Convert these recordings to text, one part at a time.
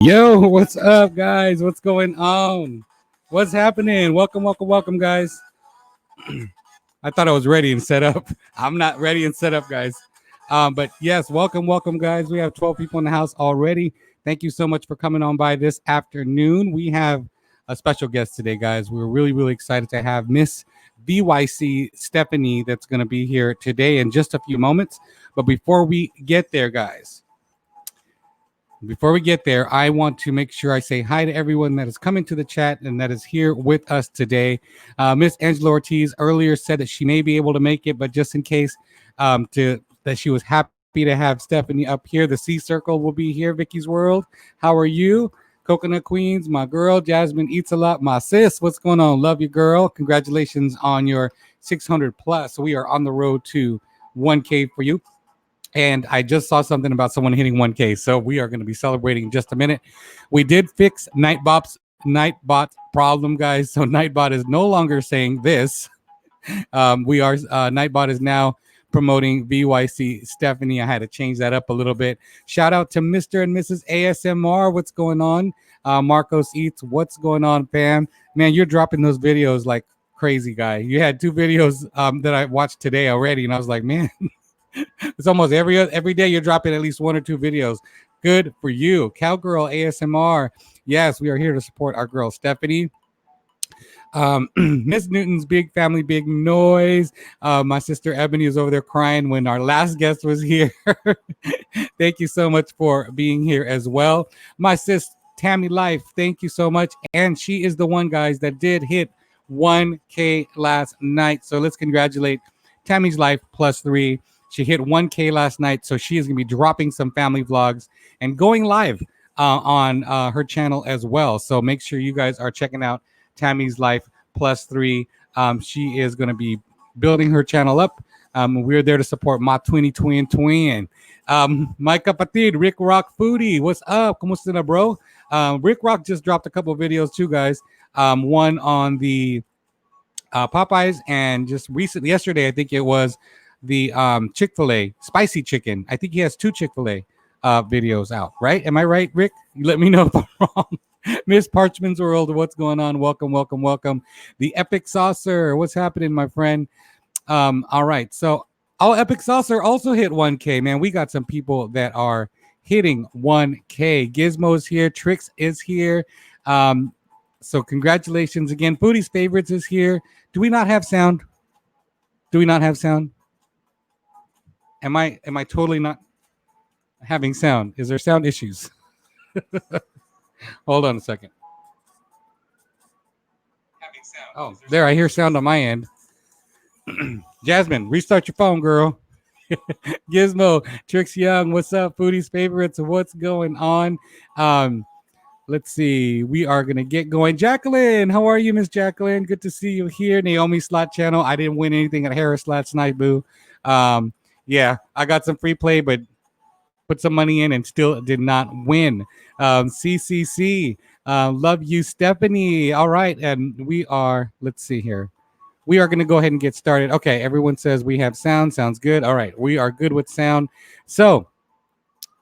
Yo, what's up, guys? What's going on? What's happening? Welcome, guys. I thought I was ready and set up. I'm not ready and set up, guys. But yes, welcome, guys. We have 12 people in the house already. Thank you so much for coming on by this afternoon. We have a special guest today, guys. We're really excited to have Miss VYC Stephanie that's going to be here today in just a few moments. But before we get there, guys, before we get there, I want to make sure I say hi to everyone that is coming to the chat and that is here with us today. Miss Angela Ortiz earlier said that she may be able to make it, but just in case, that she was happy to have Stephanie up here. The C Circle will be here. Vicky's World, how are you? Coconut Queens, my girl. Jasmine Eats a Lot, my sis. What's going on? Love you, girl. Congratulations on your 600 plus. We are on the road to 1K for you. And I just saw something about someone hitting 1K. So we are going to be celebrating in just a minute. We did fix Nightbot's problem, guys. So Nightbot is no longer saying this. Nightbot is now promoting VYC Stephanie. I had to change that up a little bit. Shout out to Mr. and Mrs. ASMR. What's going on? Marcos Eats. What's going on, fam? Man, you're dropping those videos like crazy, guy. You had 2 videos that I watched today already. And I was like, man. It's almost every day you're dropping at least 1 or 2 videos. Good for you. Cowgirl ASMR. Yes, we are here to support our girl Stephanie. Miss Newton's Big Family, Big Noise. My sister Ebony is over there crying when our last guest was here. Thank you so much for being here as well. My sis Tammy Life, thank you so much. And she is the one, guys, that did hit 1K last night. So let's congratulate Tammy's Life +3. She hit 1K last night, so she is going to be dropping some family vlogs and going live on her channel as well. So make sure you guys are checking out Tammy's Life +3. She is going to be building her channel up. We're there to support my twin. My kapatid, Rick Rock Foodie. What's up? Kumusta na, bro? Rick Rock just dropped a couple videos too, guys. One on the Popeyes, and just recently, yesterday, I think it was the Chick-fil-A spicy chicken. I think he has 2 Chick-fil-A videos out, right? Am I right, Rick? You let me know if I'm wrong. Miss Parchman's World, what's going on? Welcome. The Epic Saucer, what's happening, my friend? All right, so Epic Saucer also hit 1K, man. We got some people that are hitting 1K. Gizmo's here, Trix is here. So congratulations again. Foodie's Favorites is here. Do we not have sound? Am I totally not having sound? Is there sound issues? Hold on a second. Oh, there, I hear sound on my end. Jasmine, restart your phone, girl. Gizmo, Trix Young, what's up? Foodie's Favorites, what's going on? Let's see. We are going to get going. Jacqueline, how are you, Miss Jacqueline? Good to see you here. Naomi Slot Channel. I didn't win anything at Harris last night, boo. Yeah, I got some free play, but put some money in and still did not win. CCC, love you, Stephanie. All right, and we are, let's see here. We are going to go ahead and get started. Okay, everyone says we have sound. Sounds good. All right, we are good with sound. So,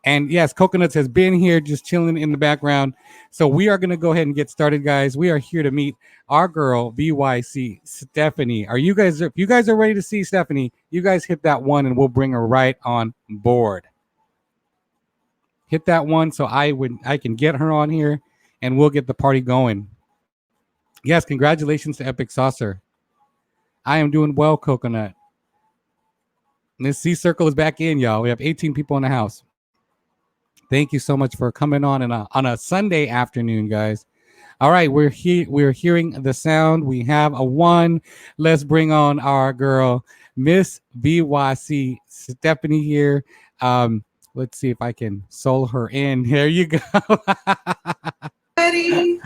and yes, Coconuts has been here just chilling in the background. So we are going to go ahead and get started, guys. We are here to meet our girl, VYC Stephanie. If you guys are ready to see Stephanie, you guys hit that 1 and we'll bring her right on board. Hit that 1 so I can get her on here and we'll get the party going. Yes, congratulations to Epic Saucer. I am doing well, Coconut. This C Circle is back in, y'all. We have 18 people in the house. Thank you so much for coming on a Sunday afternoon, guys. All right, we're hearing the sound. We have a 1. Let's bring on our girl, Miss VYC Stephanie here. Let's see if I can soul her in. There you go. Ready?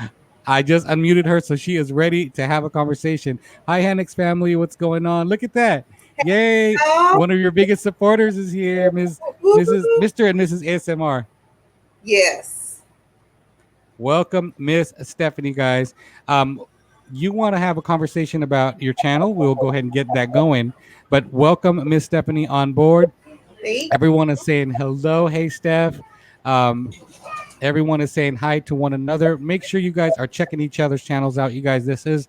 I just unmuted her, so she is ready to have a conversation. Hi, Hanix family. What's going on? Look at that. Yay. One of your biggest supporters is here, Mr. and Mrs. ASMR. Yes. Welcome, Miss Stephanie, guys. You want to have a conversation about your channel? We'll go ahead and get that going. But welcome, Miss Stephanie, on board. Everyone is saying hello. Hey, Steph. Everyone is saying hi to one another. Make sure you guys are checking each other's channels out. You guys, this is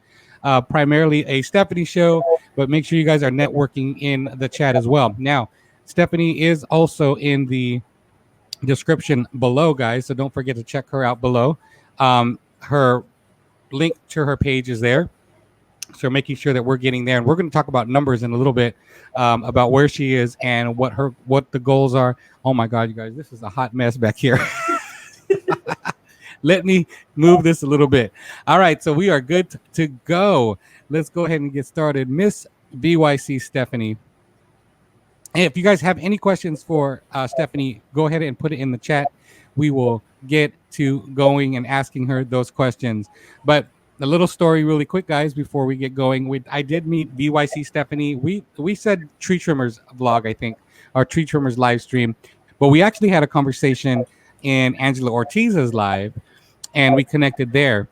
primarily a Stephanie show, but make sure you guys are networking in the chat as well. Now, Stephanie is also in the description below, guys. So don't forget to check her out below. Her link to her page is there. So making sure that we're getting there, and we're going to talk about numbers in a little bit, about where she is and what the goals are. Oh my God, you guys, this is a hot mess back here. Let me move this a little bit. All right, so we are good to go. Let's go ahead and get started. Miss VYC Stephanie. Hey, if you guys have any questions for Stephanie, go ahead and put it in the chat. We will get to going and asking her those questions. But a little story, really quick, guys, before we get going. I did meet VYC Stephanie. We said tree trimmers vlog, I think, or tree trimmers live stream, but we actually had a conversation in Angela Ortiz's live, and we connected there.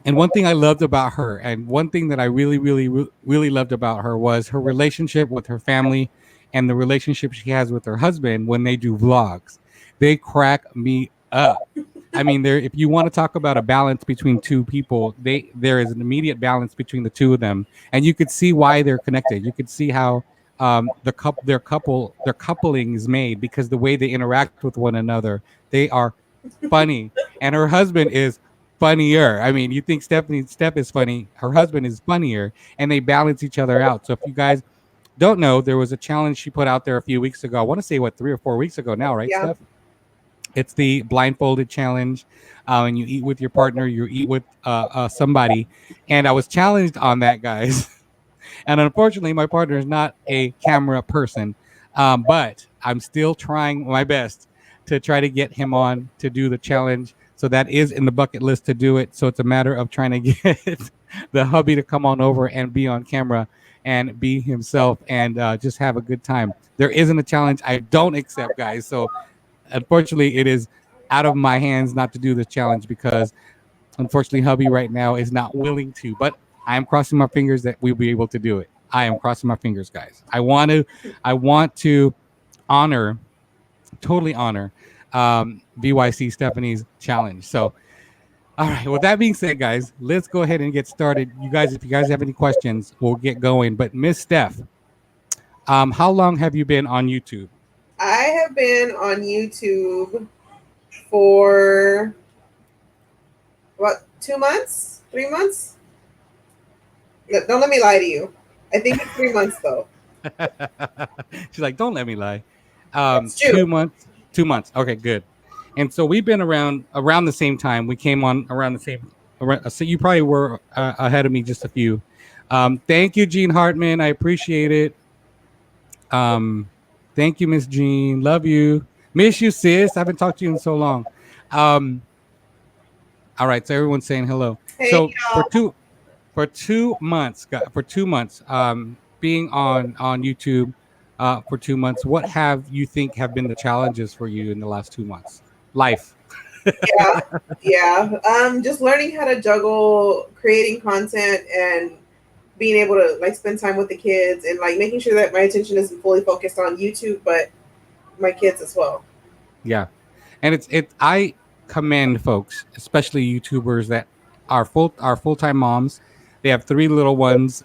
And one thing I loved about her, and one thing that I really loved about her was her relationship with her family and the relationship she has with her husband when they do vlogs. They crack me up. I mean, there. If you want to talk about a balance between two people, there is an immediate balance between the two of them, and you could see why they're connected. You could see how their coupling is made because the way they interact with one another, they are funny, and her husband is funnier. I mean, you think Steph is funny, her husband is funnier, and they balance each other out. So if you guys don't know, there was a challenge she put out there a few weeks ago. I want to say 3 or 4 weeks ago now, right, Yeah. Steph? It's the blindfolded challenge, and you eat with your partner, you eat with somebody, and I was challenged on that, guys. And unfortunately, my partner is not a camera person, but I'm still trying my best to try to get him on to do the challenge. So that is in the bucket list to do it. So it's a matter of trying to get the hubby to come on over and be on camera and be himself and just have a good time. There isn't a challenge I don't accept, guys. So unfortunately, it is out of my hands not to do this challenge because unfortunately, hubby right now is not willing to. But I am crossing my fingers that we'll be able to do it. I am crossing my fingers, guys. I want to honor, totally honor, VYC Stephanie's challenge. So, all right. With that being said, guys, let's go ahead and get started. You guys, if you guys have any questions, we'll get going. But Miss Steph, how long have you been on YouTube? I have been on YouTube for what, 2 months? 3 months? Don't let me lie to you. I think it's 3 months though. She's like, don't let me lie. That's true. 2 months. 2 months. Okay, good. And so we've been around the same time. We came on around the same. So you probably were ahead of me just a few. Thank you, Gene Hartman. I appreciate it. Thank you, Miss Jean. Love you. Miss you, sis. I haven't talked to you in so long. Um, all right, so everyone's saying hello. Hey So y'all. for 2 months, for 2 months, being on YouTube, for 2 months, what have you think have been the challenges for you in the last 2 months? Life. Yeah, yeah. Just learning how to juggle creating content and being able to like spend time with the kids and like making sure that my attention isn't fully focused on YouTube, but my kids as well. Yeah, and I commend folks, especially YouTubers that are full time moms. They have three little ones,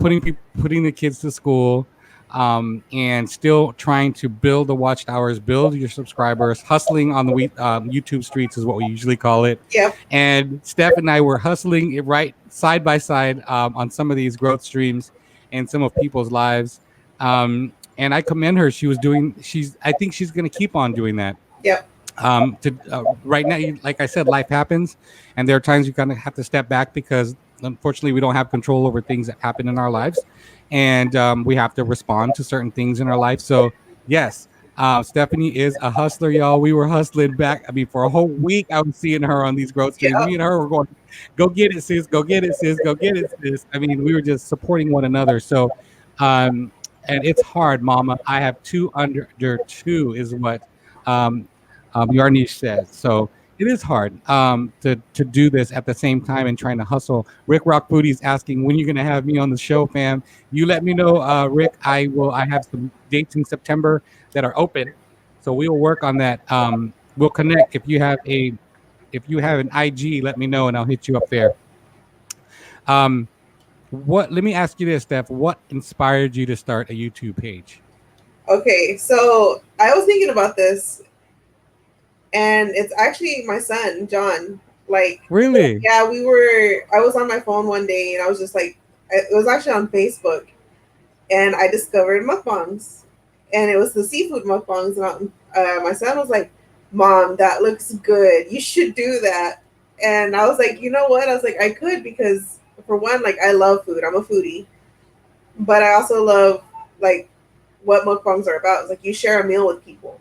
putting the kids to school, and still trying to build the watch hours, build your subscribers, hustling on the YouTube streets is what we usually call it. Yep. And Steph and I were hustling it right side by side, on some of these growth streams and some of people's lives. And I commend her. I think she's going to keep on doing that. Yep. Right now, like I said, life happens, and there are times you kind of have to step back because unfortunately we don't have control over things that happen in our lives, and we have to respond to certain things in our life. So yes, Stephanie is a hustler, y'all. We were hustling back. I mean, for a whole week, I was seeing her on these growth streams. Yep. Me and her were going, "Go get it, sis! Go get it, sis! Go get it, sis!" I mean, we were just supporting one another. So, and it's hard, Mama. I have two under two, is what um, Yarnish says. So it is hard to do this at the same time and trying to hustle. Rick Rock Foodie's asking when you're going to have me on the show, fam. You let me know, Rick. I have some dates in September that are open, so we will work on that we'll connect. If you have an IG, let me know and I'll hit you up there. Um, what? Let me ask you this, Steph. What inspired you to start a YouTube page? Okay, so I was thinking about this, and it's actually my son, John. Like, Really? yeah, I was on my phone one day, and I was just like, it was actually on Facebook, and I discovered mukbangs, and it was the seafood mukbangs, and my son was like, "Mom, that looks good. You should do that." And I was like, you know what? I was like, I could because for one, like I love food. I'm a foodie, but I also love like what mukbangs are about. It's like you share a meal with people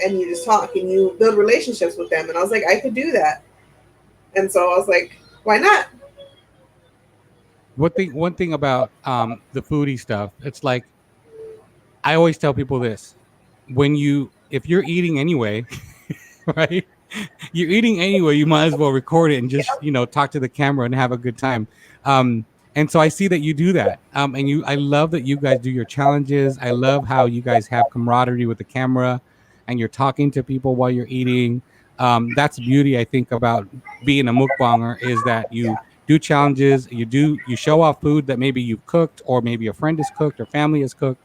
and you just talk and you build relationships with them. And I was like, I could do that. And so I was like, why not? One thing about the foodie stuff, it's like I always tell people this: when you if you're eating anyway, right? You're eating anyway, you might as well record it and just talk to the camera and have a good time. Um, and so I see that you do that. And I love that you guys do your challenges. I love how you guys have camaraderie with the camera, and you're talking to people while you're eating. That's the beauty I think about being a mukbanger is that you do challenges, you show off food that maybe you've cooked or maybe a friend has cooked or family has cooked.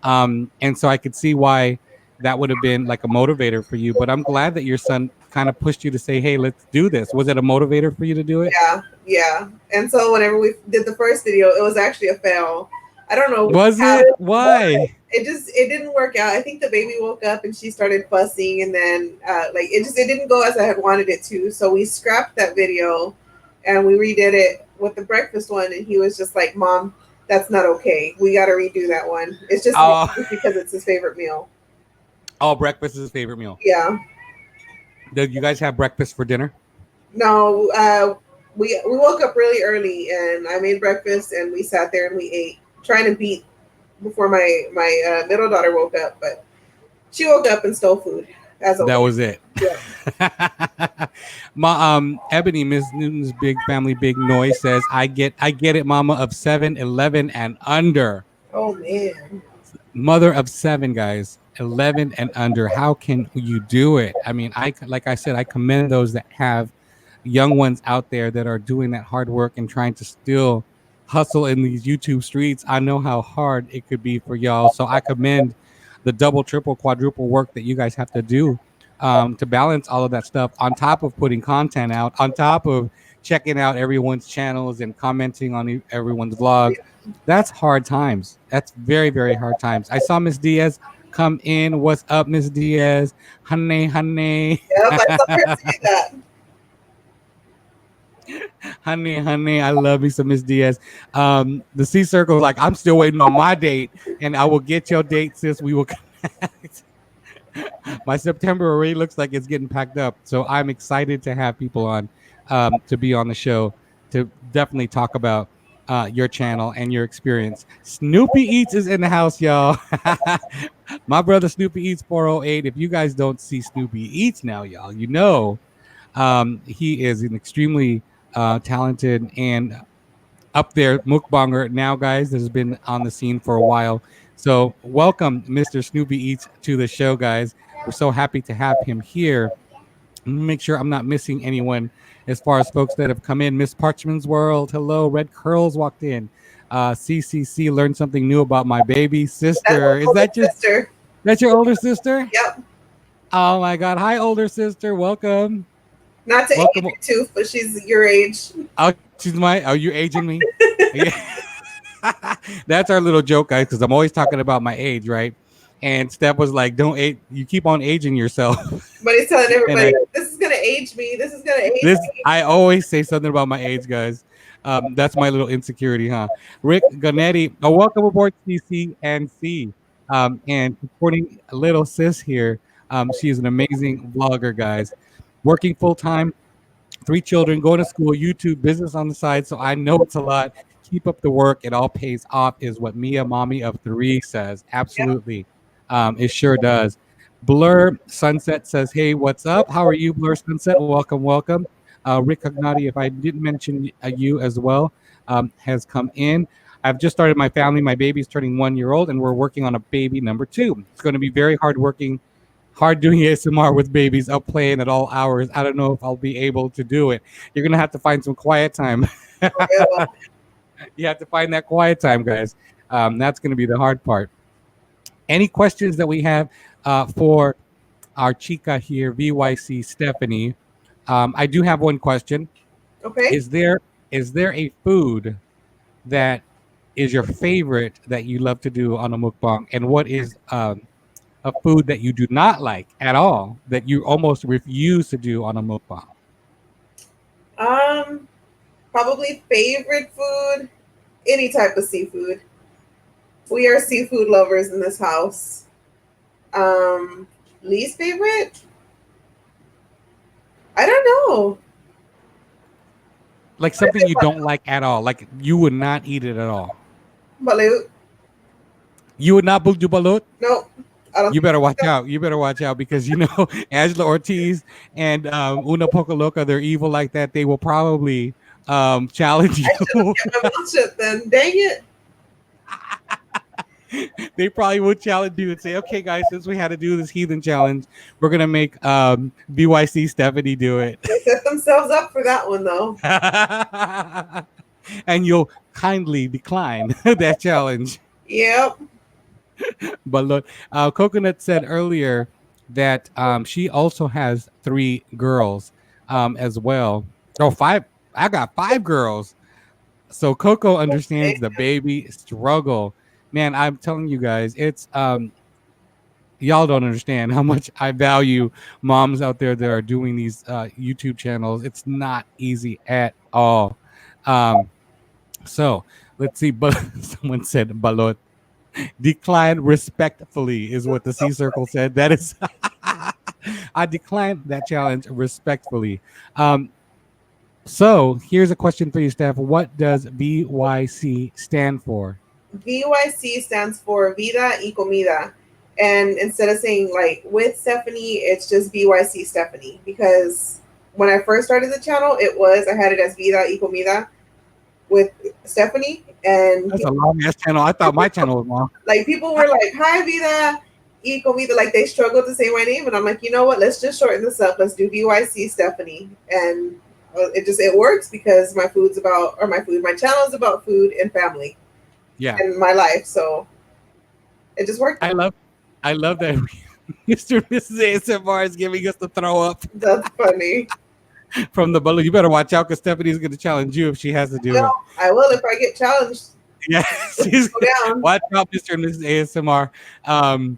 And so I could see why that would have been like a motivator for you. But I'm glad that your son kind of pushed you to say, "Hey, let's do this." Was it a motivator for you to do it? Yeah, yeah. And so whenever we did the first video, it was actually a fail. I don't know Was how it? Why? it didn't work out. I think the baby woke up and she started fussing, and then like it didn't go as I had wanted it to. So we scrapped that video, and we redid it with the breakfast one. And he was just like, "Mom, that's not okay. We got to redo that one. It's just Oh, because it's his favorite meal." oh, breakfast is his favorite meal. Yeah. Did you guys have breakfast for dinner? No. We woke up really early, and I made breakfast, and we sat there and we ate, trying to beat before my middle daughter woke up, but she woke up and stole food as That always. was it. Yeah. My Ebony, Miss Newton's big family, big noise says, I get it, mama of 7, 11, and under. Oh man. Mother of 7, guys, 11 and under. How can you do it? I mean, like I said, I commend those that have young ones out there that are doing that hard work and trying to still hustle in these YouTube streets. I know how hard it could be for y'all, so I commend the double, triple, quadruple work that you guys have to do to balance all of that stuff on top of putting content out, on top of checking out everyone's channels and commenting on everyone's vlogs. That's hard times. That's very, very hard times. I saw Miss Diaz come in. What's up, Miss Diaz? Honey, honey. Yep, I saw her say that. Honey, honey, I love me some Miss Diaz. The C Circle, like, I'm still waiting on my date, and I will get your date, sis. We will connect. My September already looks like it's getting packed up, so I'm excited to have people on to be on the show to definitely talk about your channel and your experience. Snoopy Eats is in the house, y'all. My brother Snoopy Eats 408. If you guys don't see Snoopy Eats now, y'all, he is an extremely talented and up there mukbanger now, guys, that has been on the scene for a while. So welcome, Mr. Snoopy Eats, to the show, guys. We're so happy to have him here. Make sure I'm not missing anyone as far as folks that have come in. Miss Parchman's World, hello. Red Curls walked in. CCC learned something new about my baby That's sister. my Is older that your sister. that's your older sister? Yep. Oh my God! Hi, older sister. Welcome. Not to age Welcome. your tooth, but she's your age. Oh, she's my. Are you aging me? Yeah. That's our little joke, guys, because I'm always talking about my age, right? And Steph was like, "Don't age. You keep on aging yourself." But he's telling And everybody, this is gonna age me. This is gonna age this, me. I always say something about my age, guys. That's my little insecurity, huh? Rick Ganetti, welcome aboard CCNC, and supporting little sis here. She is an amazing vlogger, guys. Working full time, 3 children, going to school, YouTube, business on the side. So I know it's a lot. Keep up the work. It all pays off, is what Mia, mommy of 3, says. Yep. Absolutely. It sure does. Blur Sunset says, "Hey, what's up? How are you, Blur Sunset? Welcome, welcome." Rick Cognati, if I didn't mention you as well, has come in. I've just started my family. My baby's turning 1 year old, and we're working on a baby number 2. It's going to be very hardworking Hard doing ASMR with babies up playing at all hours. I don't know if I'll be able to do it. You're gonna have to find some quiet time. For real. You have to find that quiet time, guys. That's gonna be the hard part. Any questions that we have for our chica here, VYC Stephanie? I do have one question. Okay. Is there a food that is your favorite that you love to do on a mukbang, and what is a food that you do not like at all that you almost refuse to do on a mukbang? Um, Probably favorite food, any type of seafood. We are seafood lovers in this house. Um, Least favorite? I don't know. Like I something you don't like at all, like you would not eat it at all. balut. You would not do balut. Nope. I don't You think better watch so. out. You better watch out because Angela Ortiz and Una Pocaloca, they're evil like that. They will probably challenge I should have you. kept my mouth shut then. Dang it. They probably would challenge you and say, "Okay, guys, since we had to do this heathen challenge, we're gonna make BYC Stephanie do it." They set themselves up for that one though. And you'll kindly decline that challenge. Yep. But look, Coconut said earlier that she also has three girls as well. Oh, five. I got five girls. So Coco understands the baby struggle. Man, I'm telling you guys, it's y'all don't understand how much I value moms out there that are doing these YouTube channels. It's not easy at all. Um, so let's see. But someone said balot. Decline respectfully is what the C circle said. That is, I declined that challenge respectfully. Um, so here's a question for you, Steph. What does VYC stand for? VYC stands for Vida y Comida. And instead of saying like with Stephanie, it's just VYC Stephanie. Because when I first started the channel, I had it as Vida y Comida with Stephanie. And That's a long ass channel. I thought my channel was long. like people were like, "Hi Vida y Comida," like they struggled to say my name, and I'm like, you know what? Let's just shorten this up. Let's do VYC Stephanie, and it works because my channel is about food and family Yeah, and my life, so it just worked. I love, I love that Mr. and Mrs. ASMR is giving us the throw up That's funny. from the balloon. You better watch out because Stephanie's going to challenge you if she has to do it. I will if I get challenged. Yeah, she's Go down. watch out, Mr. and Mrs. ASMR.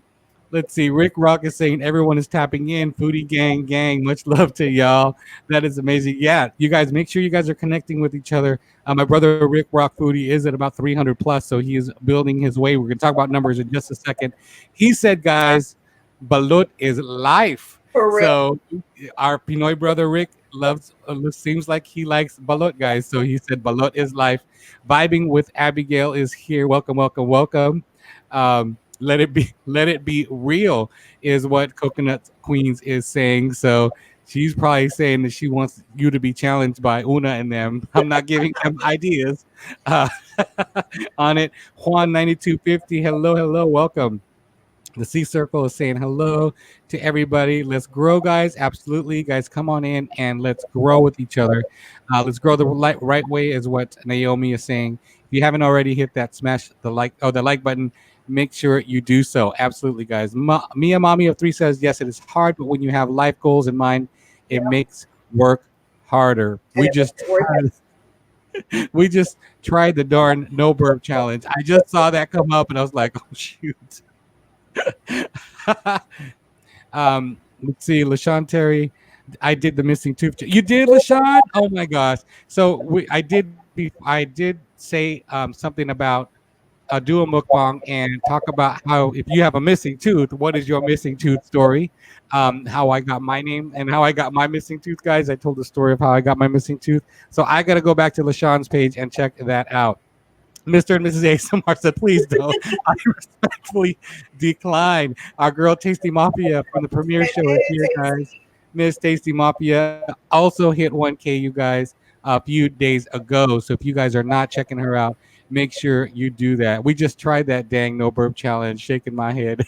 Let's see. Rick Rock is saying everyone is tapping in. Foodie gang. Much love to y'all. That is amazing. Yeah, you guys make sure you guys are connecting with each other. My brother Rick Rock Foodie is at about 300 plus, so he is building his way. We're gonna talk about numbers in just a second. He said, guys, balut is life. For real. So our Pinoy brother Rick loves. Seems like he likes balut, guys. So he said balut is life. Vibing with Abigail is here. Welcome. Let it be real is what Coconut Queens is saying. So she's probably saying that she wants you to be challenged by Una and them. I'm not giving them ideas uh, on it. Juan 9250, hello, welcome. The C Circle is saying hello to everybody. Let's grow, guys. Absolutely, guys. Come on in and let's grow with each other. Let's grow the right way, is what Naomi is saying. If you haven't already hit that, smash the like button. Make sure you do so. Absolutely, guys. Mia Mommy of Three says yes. It is hard, but when you have life goals in mind, it makes work harder. And it makes it worth it. We just tried the darn no burp challenge. I just saw that come up and I was like, oh shoot. Let's see, LaShawn Terry. I did the missing tooth. You did, LaShawn? Oh my gosh! So I did say something about do a mukbang and talk about how if you have a missing tooth, what is your missing tooth story? How I got my name and how I got my missing tooth, guys. I told the story of how I got my missing tooth. So I got to go back to LaShawn's page and check that out. Mr. and Mrs. ASMR said, please don't. I respectfully decline. Our girl Tasty Mafia from the premiere show is here, guys. Miss Tasty Mafia also hit 1K, you guys, a few days ago. So if you guys are not checking her out, make sure you do that. We just tried that dang no burp challenge, shaking my head.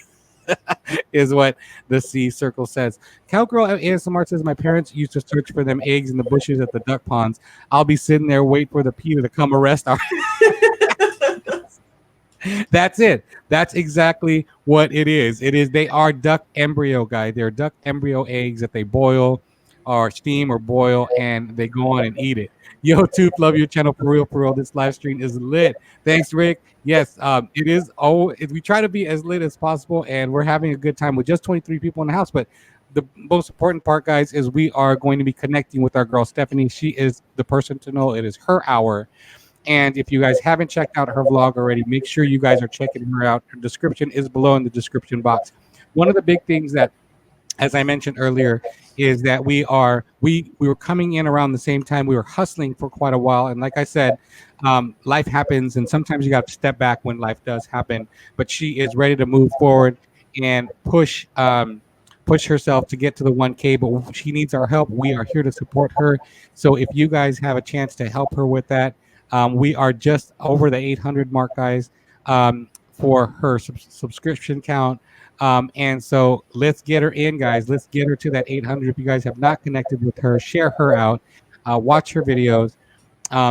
is what the C circle says. Cowgirl ASMR says my parents used to search for them eggs in the bushes at the duck ponds. I'll be sitting there wait for the PETA to come arrest our. That's it. That's exactly what it is. It is they are duck embryo guys. They're duck embryo eggs that they boil or steam or boil and they go on and eat it. Yo, Tooth, love your channel for real, for real. This live stream is lit. Thanks, Rick. Yes, it is. Oh, we try to be as lit as possible, and we're having a good time with just 23 people in the house. But the most important part, guys, is we are going to be connecting with our girl Stephanie. She is the person to know. It is her hour, and if you guys haven't checked out her vlog already, make sure you guys are checking her out. Her description is below in the description box. One of the big things that, as I mentioned earlier, is that we were coming in around the same time. We were hustling for quite a while, and like I said, life happens, and sometimes you got to step back when life does happen. But she is ready to move forward and push herself to get to the 1K. But she needs our help. We are here to support her. So if you guys have a chance to help her with that, we are just over the 800 mark, guys, for her subscription count. And so let's get her in, guys. Let's get her to that 800. If you guys have not connected with her, share her out, watch her videos.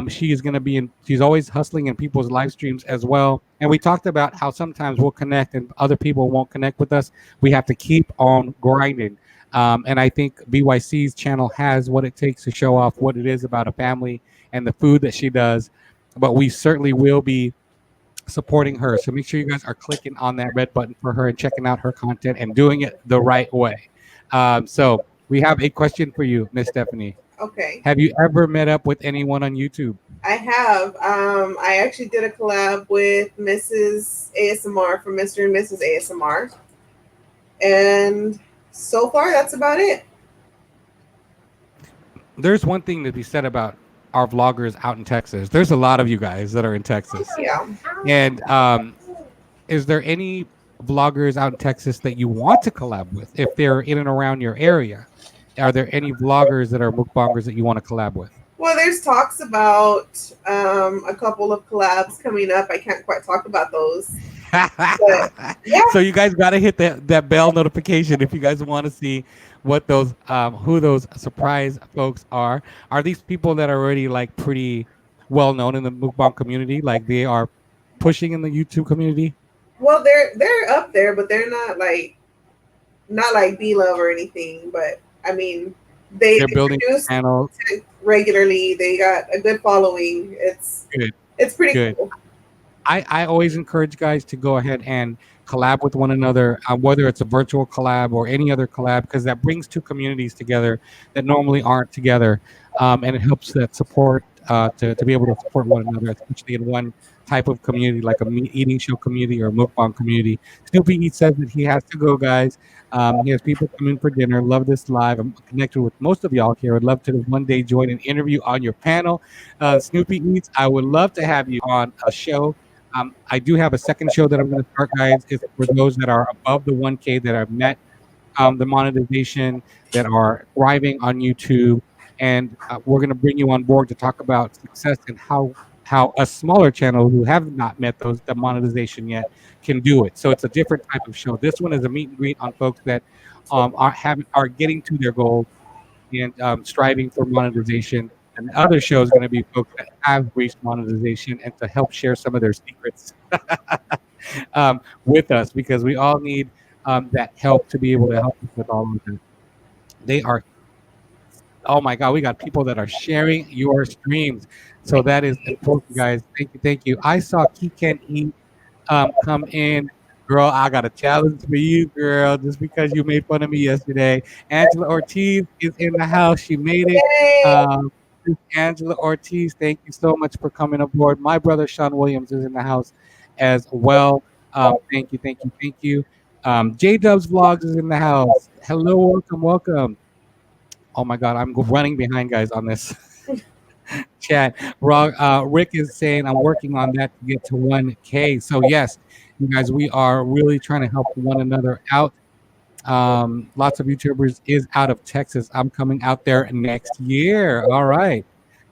She is going to be in, she's always hustling in people's live streams as well. And we talked about how sometimes we'll connect and other people won't connect with us. We have to keep on grinding. And I think BYC's channel has what it takes to show off what it is about a family and the food that she does. But we certainly will be supporting her. So make sure you guys are clicking on that red button for her and checking out her content and doing it the right way. So we have a question for you, Miss Stephanie. Okay. Have you ever met up with anyone on YouTube? I have. I actually did a collab with Mrs. ASMR from Mr. and Mrs. ASMR. And so far, that's about it. There's one thing to be said about our vloggers out in Texas. There's a lot of you guys that are in Texas. Yeah. And is there any vloggers out in Texas that you want to collab with if they're in and around your area? Are there any vloggers that are mukbangers that you want to collab with? Well, there's talks about a couple of collabs coming up. I can't quite talk about those. But, yeah. So you guys got to hit that bell notification if you guys want to see what those who those surprise folks are. Are these people that are already like pretty well known in the mukbang community? Like they are pushing in the YouTube community? Well, they're up there, but they're not like B Love or anything. But I mean, They're they building produce channels. content regularly. They got a good following. Good. It's pretty Good. cool. I always encourage guys to go ahead and collab with one another, whether it's a virtual collab or any other collab, because that brings two communities together that normally aren't together, and it helps that support to be able to support one another, especially in one type of community like a meat eating show community or a mukbang community. Snoopy Eats says that he has to go, guys. He has people coming for dinner. Love this live. I'm connected with most of y'all here. I'd love to one day join an interview on your panel. Snoopy Eats, I would love to have you on a show. I do have a second show that I'm going to start, guys. It's for those that are above the 1K that have met the monetization, that are thriving on YouTube, and we're going to bring you on board to talk about success and how a smaller channel who have not met the monetization yet can do it. So it's a different type of show. This one is a meet and greet on folks that are getting to their goals and striving for monetization. And the other show is going to be folks that have reached monetization and to help share some of their secrets with us, because we all need that help to be able to help us with all of that. They are, oh my God, we got people that are sharing your streams. So that is important, guys. Thank you. Thank you. I saw Key Can Eat come in. Girl, I got a challenge for you, girl, just because you made fun of me yesterday. Angela Ortiz is in the house. She made it. Yay! Angela Ortiz, thank you so much for coming aboard. My brother Sean Williams is in the house as well. Thank you, thank you, thank you. J Dubs Vlogs is in the house. Hello, welcome, welcome. Oh my God, I'm running behind, guys, on this chat. Rick is saying I'm working on that to get to 1K. So yes, you guys, we are really trying to help one another out. Lots of YouTubers is out of Texas. I'm coming out there next year. All right.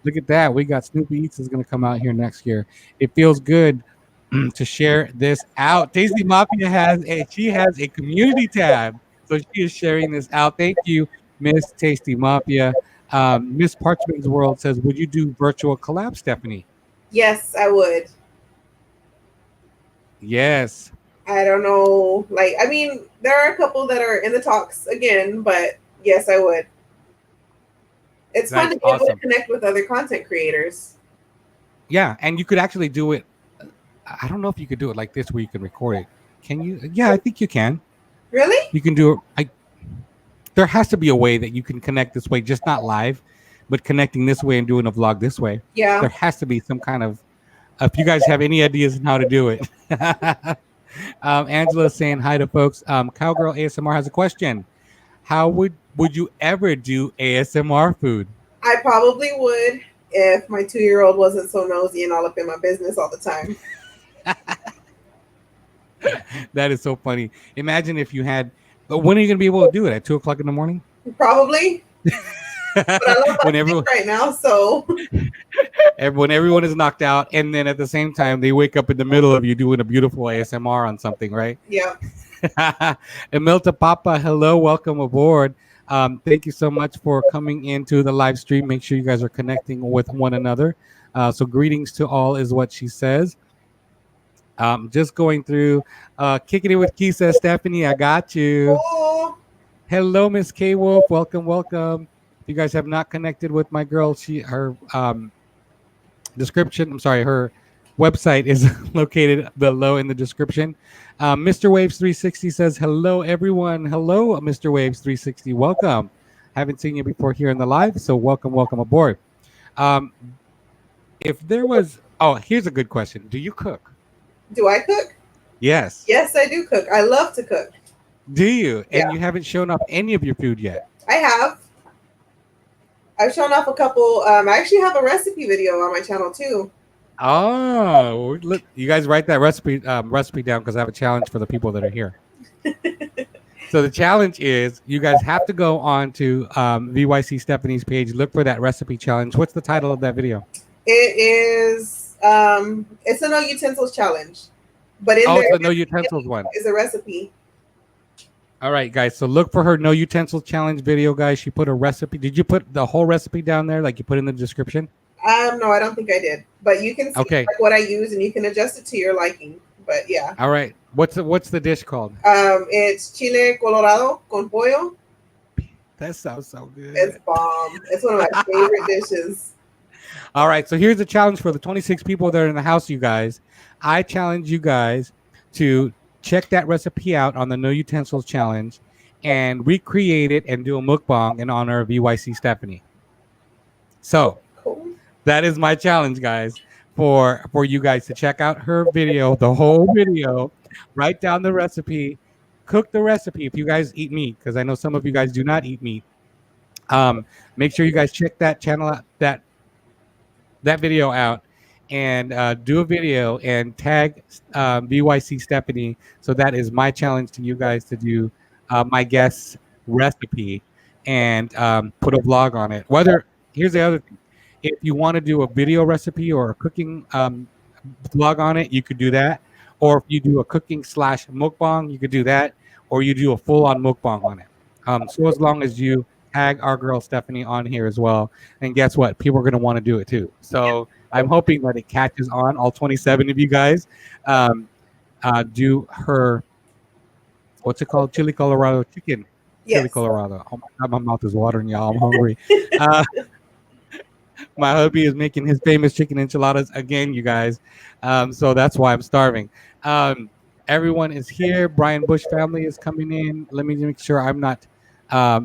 Look at that. We got Snoopy Eats is going to come out here next year. It feels good to share this out. Tasty Mafia has a community tab, so she is sharing this out. Thank you, Miss Tasty Mafia. Miss Parchment's World says, "Would you do virtual collab, Stephanie?" Yes, I would. Yes, I don't know. Like, I mean, there are a couple that are in the talks again, but yes, I would. It's fun that's to be able to awesome. connect with other content creators. Yeah, and you could actually do it. I don't know if you could do it like this, where you can record it. Can you? Yeah, I think you can. Really? You can do it. There has to be a way that you can connect this way, just not live, but connecting this way and doing a vlog this way. Yeah. There has to be some kind of. If you guys have any ideas on how to do it, Angela's saying hi to folks. Cowgirl ASMR has a question. How would you ever do ASMR food? I probably would if my 2-year-old wasn't so nosy and all up in my business all the time. That is so funny. Imagine if you had. But when are you going to be able to do it? At 2 o'clock in the morning? Probably. But I love my when sleep everyone right now, so when everyone is knocked out, and then at the same time they wake up in the middle of you doing a beautiful ASMR on something, right? yeah. Emilta Papa, hello, welcome aboard. Thank you so much for coming into the live stream. Make sure you guys are connecting with one another. So greetings to all is what she says. Just going through, kicking it with Key says, Stephanie, I got you. Oh, Hello, Miss K Wolf. Welcome, welcome. If you guys have not connected with my girl, her description. I'm sorry, her website is located below in the description. Mr. Waves 360 says, "Hello, everyone. Hello, Mr. Waves 360. Welcome. Haven't seen you before here in the live, so welcome, welcome aboard." Um, if there was, oh, here's a good question. Do you cook? do I cook? Yes. Yes, I do cook. I love to cook. Do you? And Yeah, you haven't shown off any of your food yet. I have. I've shown off a couple. I actually have a recipe video on my channel too. Oh, look! You guys write that recipe down, because I have a challenge for the people that are here. So the challenge is you guys have to go on to VYC Stephanie's page, look for that recipe challenge. What's the title of that video? It is it's a no utensils challenge, but in Oh, there it's the no utensils one. is a recipe. All right, guys. So look for her no utensils challenge video, guys. She put a recipe. Did you put the whole recipe down there, like you put in the description? No, I don't think I did, but you can see Okay. like, what I use, and you can adjust it to your liking. But yeah, All right. What's the dish called? it's chile colorado con pollo. That sounds so good. It's bomb. It's one of my favorite dishes. All right, so here's the challenge for the 26 people that are in the house, you guys. I challenge you guys to check that recipe out on the No Utensils Challenge and recreate it and do a mukbang in honor of VYC Stephanie. So Cool. that is my challenge, guys, for you guys to check out her video, the whole video, write down the recipe, cook the recipe if you guys eat meat, because I know some of you guys do not eat meat. Make sure you guys check that channel out, that video out, and do a video and tag VYC Stephanie. So that is my challenge to you guys, to do my guest's recipe and put a vlog on it. Here's the other thing. If you want to do a video recipe or a cooking vlog on it, you could do that. Or if you do a cooking / mukbang, you could do that. Or you do a full-on mukbang on it. So as long as you tag our girl Stephanie on here as well, and guess what? People are going to want to do it too. So I'm hoping that it catches on. All 27 of you guys do her, what's it called? Chili Colorado chicken. Chili Yes. Colorado. Oh my God, my mouth is watering, y'all. I'm hungry. My hubby is making his famous chicken enchiladas again, you guys. So that's why I'm starving. Everyone is here. Brian Bush family is coming in. Let me make sure I'm not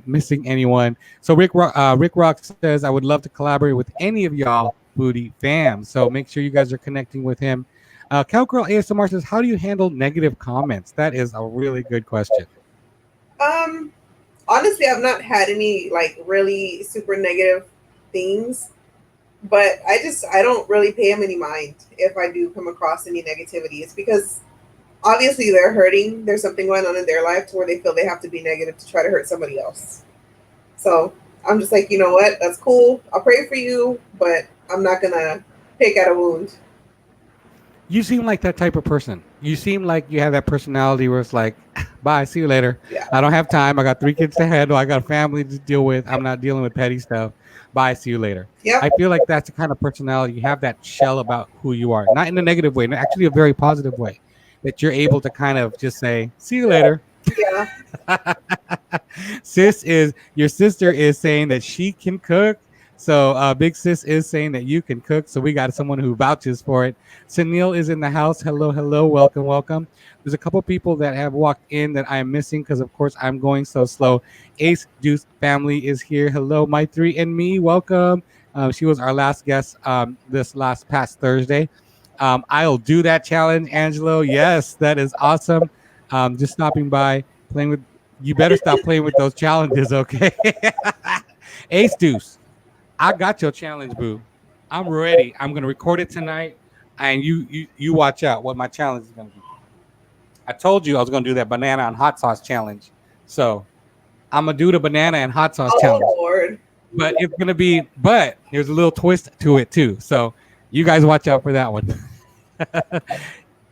missing anyone. So Rick Rock says, I would love to collaborate with any of y'all foodie fam. So make sure you guys are connecting with him. Cowgirl ASMR says, how do you handle negative comments? That is a really good question. Honestly, I've not had any like really super negative things, but I don't really pay them any mind if I do come across any negativity. It's because obviously they're hurting. There's something going on in their life to where they feel they have to be negative to try to hurt somebody else. So I'm just like, you know what? That's cool. I'll pray for you, but I'm not gonna pick at a wound. You seem like that type of person. You seem like you have that personality where it's like, bye, see you later. Yeah. I don't have time. I got 3 kids to handle. I got a family to deal with. I'm not dealing with petty stuff. Bye, see you later. Yep. I feel like that's the kind of personality. You have that shell about who you are, not in a negative way, actually a very positive way, that you're able to kind of just say, see you later. Yeah. Sis is your sister is saying that she can cook. So big sis is saying that you can cook. So we got someone who vouches for it. Sunil is in the house. Hello, hello, welcome, welcome. There's a couple people that have walked in that I'm missing because of course I'm going so slow. Ace Juice family is here. Hello, my three and me. Welcome. She was our last guest this last past Thursday. I'll do that challenge, Angelo. Yes, that is awesome. Just stopping by, playing with. You better stop playing with those challenges, okay? Ace Deuce, I got your challenge, boo. I'm ready. I'm gonna record it tonight, and you watch out what my challenge is gonna be. I told you I was gonna do that banana and hot sauce challenge, so I'm gonna do the banana and hot sauce Oh challenge. Lord. But it's gonna be, but there's a little twist to it too. So you guys watch out for that one.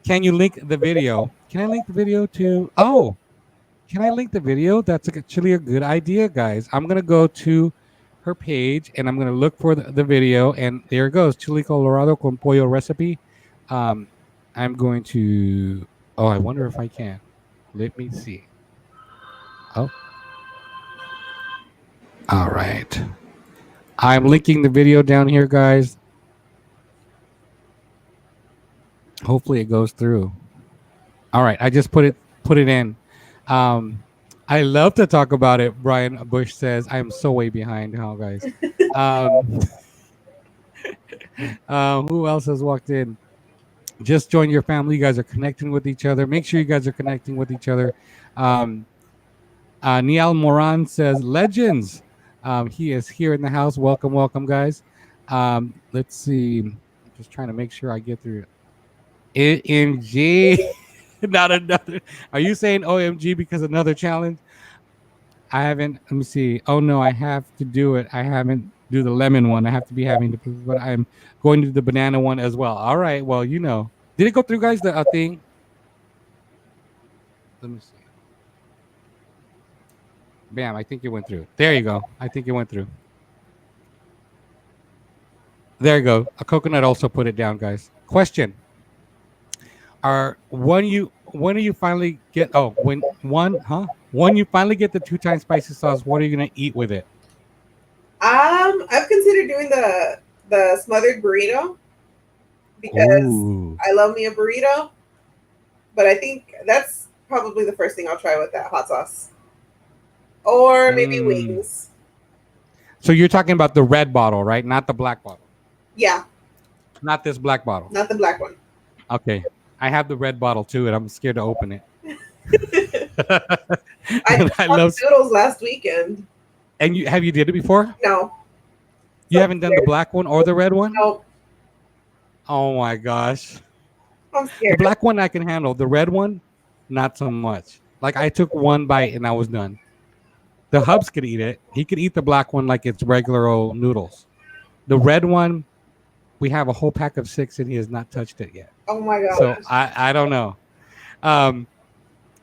Can you link the video? Can I link the video to? Oh, can I link the video? That's actually a good idea, guys. I'm gonna go to her page and I'm gonna look for the video, and there it goes. Chili Colorado con pollo recipe. Um, I'm going to. Oh, I wonder if I can. Let me see. Oh, all right. I'm linking the video down here, guys. Hopefully it goes through. All right, I just put it in. Um, I love to talk about it. Brian Bush says I am so way behind, huh, guys? Um, who else has walked in? Just join your family. You guys are connecting with each other. Make sure you guys are connecting with each other. Um, Niall Moran says legends. He is here in the house. Welcome, welcome, guys. Let's see. I'm just trying to make sure I get through it. AMG. Not another. Are you saying OMG because another challenge? I haven't. Let me see. Oh no, I have to do it. I haven't do the lemon one. I have to be having to, but I'm going to do the banana one as well. All right. Well, did it go through, guys? The thing. Let me see. Bam! I think it went through. There you go. I think it went through. There you go. A coconut also put it down, guys. Question: Are when do you finally get? Oh, when one, huh? When you finally get the 2 times spicy sauce, what are you gonna eat with it? I've considered doing the smothered burrito because Ooh. I love me a burrito, but I think that's probably the first thing I'll try with that hot sauce, or maybe Mm. wings. So you're talking about the red bottle, right? Not the black bottle. Yeah, Not this black bottle. not the black one. Okay. I have the red bottle too, and I'm scared to open it. I And just I bought love. noodles last weekend. And you did it before? No, You so haven't done the black one or the red one? no, Oh my gosh. I'm The scared. black one I can handle. The red one, not so much. Like I took one bite and I was done. The Hubs could eat it. He could eat the black one like it's regular old noodles. The red one, we have a whole pack of 6 and he has not touched it yet. Oh my So gosh. I don't know. Um,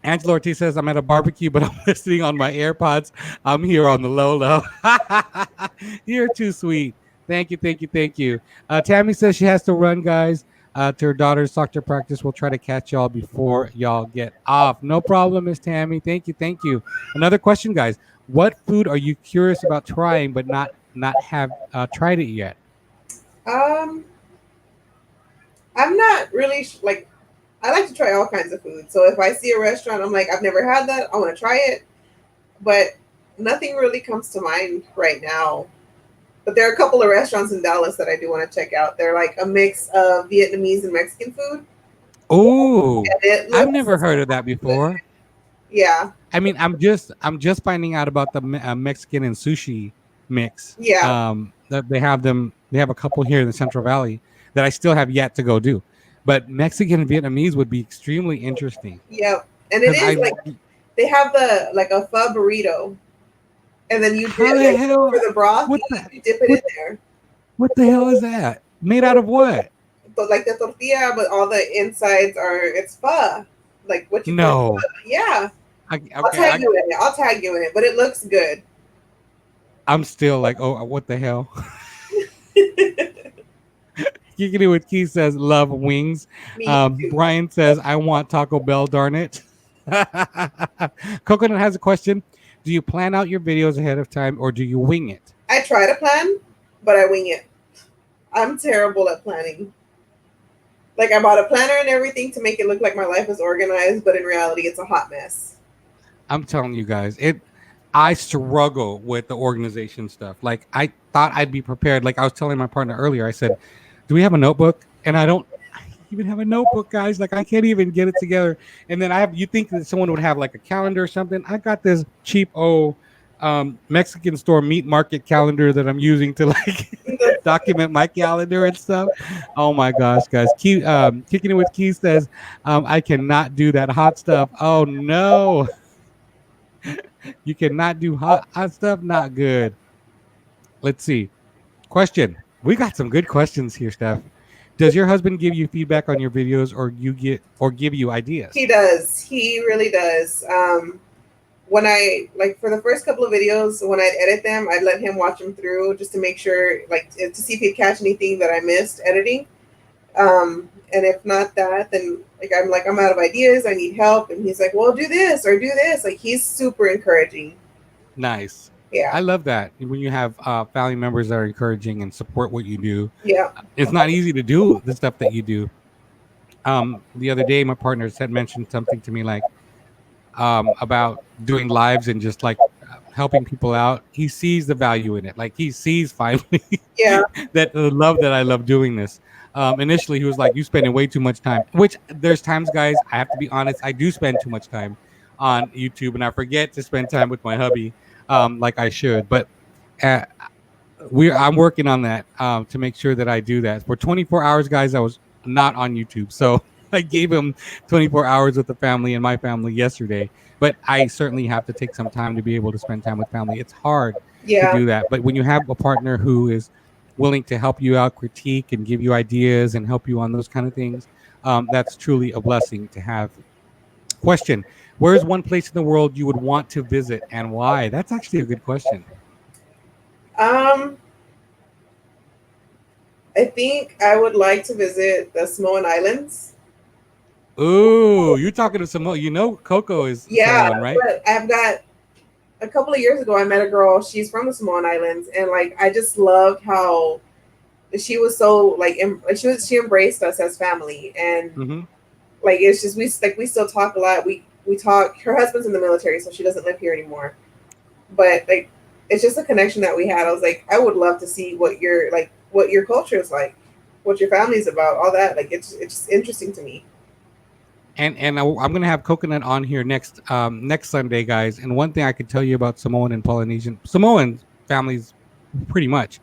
Angela Ortiz says, I'm at a barbecue, but I'm listening on my AirPods. I'm here on the low low. You're too sweet. Thank you, thank you, thank you. Tammy says she has to run, guys, to her daughter's soccer practice. We'll try to catch y'all before y'all get off. No problem, Miss Tammy. Thank you, thank you. Another question, guys. What food are you curious about trying but not have tried it yet? Um, I'm not really like I like to try all kinds of food. So if I see a restaurant, I'm like, I've never had that. I want to try it, but nothing really comes to mind right now. But there are a couple of restaurants in Dallas that I do want to check out. They're like a mix of Vietnamese and Mexican food, Oh, and it I've looks never heard of that good. before. Yeah, I mean, I'm just finding out about the Mexican and sushi mix. yeah, That they have them. They have a couple here in the Central Valley that I still have yet to go do. But Mexican and Vietnamese would be extremely interesting yeah. And it because is I. like they have the like a pho burrito, and then you How dip the like for hell? the broth, What the you dip it what in there. what the hell is that? Made out of what? like the tortilla, but all the insides are it's pho. Like what you put in No. pho. Yeah. I'll Okay. tag you in it. I'll tag you in it, but it looks good. I'm still like, oh, what the hell? Kicking it with Keith says, love wings. Me too. Brian says, I want Taco Bell, darn it. Coconut has a question. Do you plan out your videos ahead of time or do you wing it? I try to plan, but I wing it. I'm terrible at planning. Like I bought a planner and everything to make it look like my life is organized, but in reality, it's a hot mess. I'm telling you guys, I struggle with the organization stuff. Like I thought I'd be prepared. Like I was telling my partner earlier, I said, do we have a notebook? And I don't even have a notebook, guys. Like I can't even get it together. And then you think that someone would have like a calendar or something. I got this cheap Mexican store meat market calendar that I'm using to like document my calendar and stuff. Oh my gosh, guys. Kicking it with Keith says, I cannot do that hot stuff. Oh no. You cannot do hot stuff, not good. Let's see. Question. We got some good questions here, Steph. Does your husband give you feedback on your videos or give you ideas? He does. He really does. When I like for the first couple of videos, when I'd edit them, I'd let him watch them through just to make sure, like, to see if he'd catch anything that I missed editing. And if not that, then I'm out of ideas. I need help, and he's like, "Well, do this or do this." Like he's super encouraging. Nice. Yeah, I love that when you have family members that are encouraging and support what you do. yeah, It's not easy to do the stuff that you do. The other day, my partner had mentioned something to me like about doing lives and just like helping people out. He sees the value in it. Like he sees finally yeah, that the love that I love doing this. Initially, he was like, "You spending way too much time." Which there's times, guys, I have to be honest, I do spend too much time on YouTube, and I forget to spend time with my hubby, like I should. But uh, I'm working on that to make sure that I do that. For 24 hours, guys, I was not on YouTube, so I gave him 24 hours with the family and my family yesterday. But I certainly have to take some time to be able to spend time with family. It's hard to yeah, do that, but when you have a partner who is willing to help you out, critique, and give you ideas and help you on those kind of things, that's truly a blessing to have. Question: where's one place in the world you would want to visit and why? That's actually a good question. um, I think I would like to visit the Samoan Islands. Ooh, you're talking to Samoa. You know, Coco is Yeah, Samoan, right? but I've got a couple of years ago. I met a girl. She's from the Samoan Islands, and like I just loved how she was so like she embraced us as family, and Mm-hmm. like it's just we still talk a lot. We talk. Her husband's in the military, so she doesn't live here anymore. But like it's just a connection that we had. I was like, I would love to see what your culture is like, what your family's about, all that. Like it's just interesting to me. I'm gonna have Coconut on here next Sunday, guys. And one thing I could tell you about Samoan and Polynesian Samoan families, pretty much,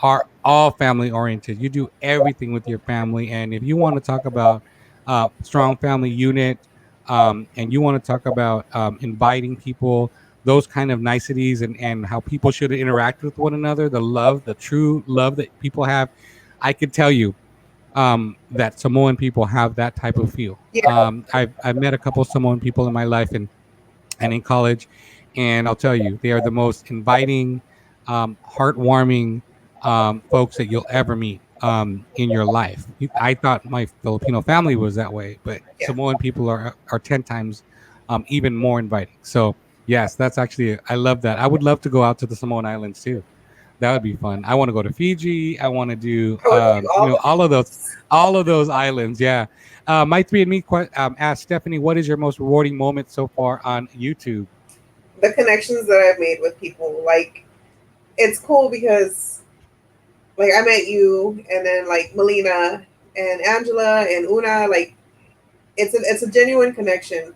are all family oriented. You do everything with your family, and if you want to talk about strong family unit, and you want to talk about inviting people, those kind of niceties, and how people should interact with one another, the true love that people have, I could tell you that Samoan people have that type of feel. Yeah, I've met a couple of Samoan people in my life and in college, and I'll tell you, they are the most inviting, heartwarming folks that you'll ever meet in your life. I thought my Filipino family was that way, but yeah. Samoan people are 10 times even more inviting. So yes, that's actually I love that. I would love to go out to the Samoan Islands too. That would be fun. I want to go to Fiji. I want to do, I would do all the things. all of those islands. Yeah. My three and me asked Stephanie, what is your most rewarding moment so far on YouTube? The connections that I've made with people, like it's cool because like I met you, and then like Melina and Angela and Una, like it's a genuine connection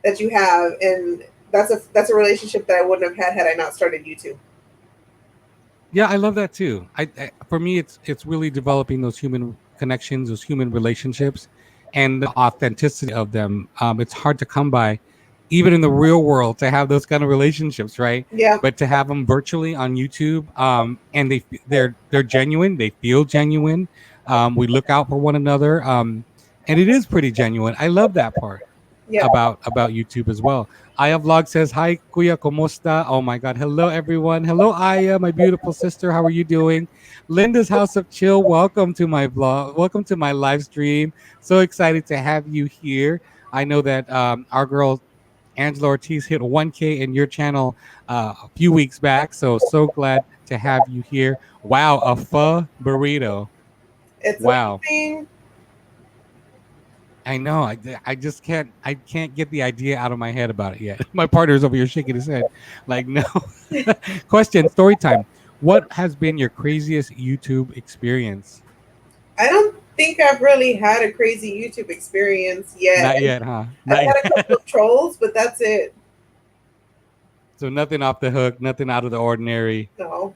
that you have, and that's a relationship that I wouldn't have had I not started YouTube. Yeah, I love that too. For me, it's really developing those human connections, those human relationships, and the authenticity of them. It's hard to come by, even in the real world, to have those kind of relationships, right? Yeah, But to have them virtually on YouTube, and they're genuine, they feel genuine. We look out for one another, and it is pretty genuine. I love that part Yeah, about YouTube as well. Aya Vlog says, "Hi, Kuya, ¿cómo está?" Oh my God, hello everyone. Hello, Aya, my beautiful sister. How are you doing? Linda's House of Chill. Welcome to my vlog. Welcome to my live stream. So excited to have you here. I know that our girl Angela Ortiz hit 1K in your channel a few weeks back. So glad to have you here. Wow, a pho burrito. it's Wow. amazing. I know. I just can't get the idea out of my head about it yet. My partner's over here shaking his head, like no. Question story time. What has been your craziest YouTube experience? I don't think I've really had a crazy YouTube experience yet. Not yet, huh? I've Not had a couple yet. of trolls, but that's it. So nothing off the hook, nothing out of the ordinary. No.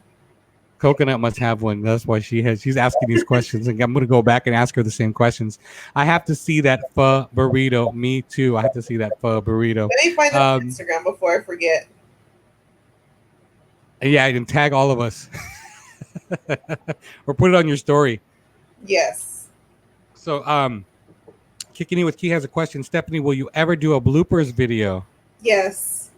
Coconut must have one. That's why she's asking these questions, and I'm gonna go back and ask her the same questions. I have to see that pho burrito. Me too. I have to see that pho burrito. Let me find it on Um, Instagram before I forget. yeah, I can tag all of us. Or put it on your story. Yes. So, Kicking in with Key has a question. Stephanie, will you ever do a bloopers video? Yes,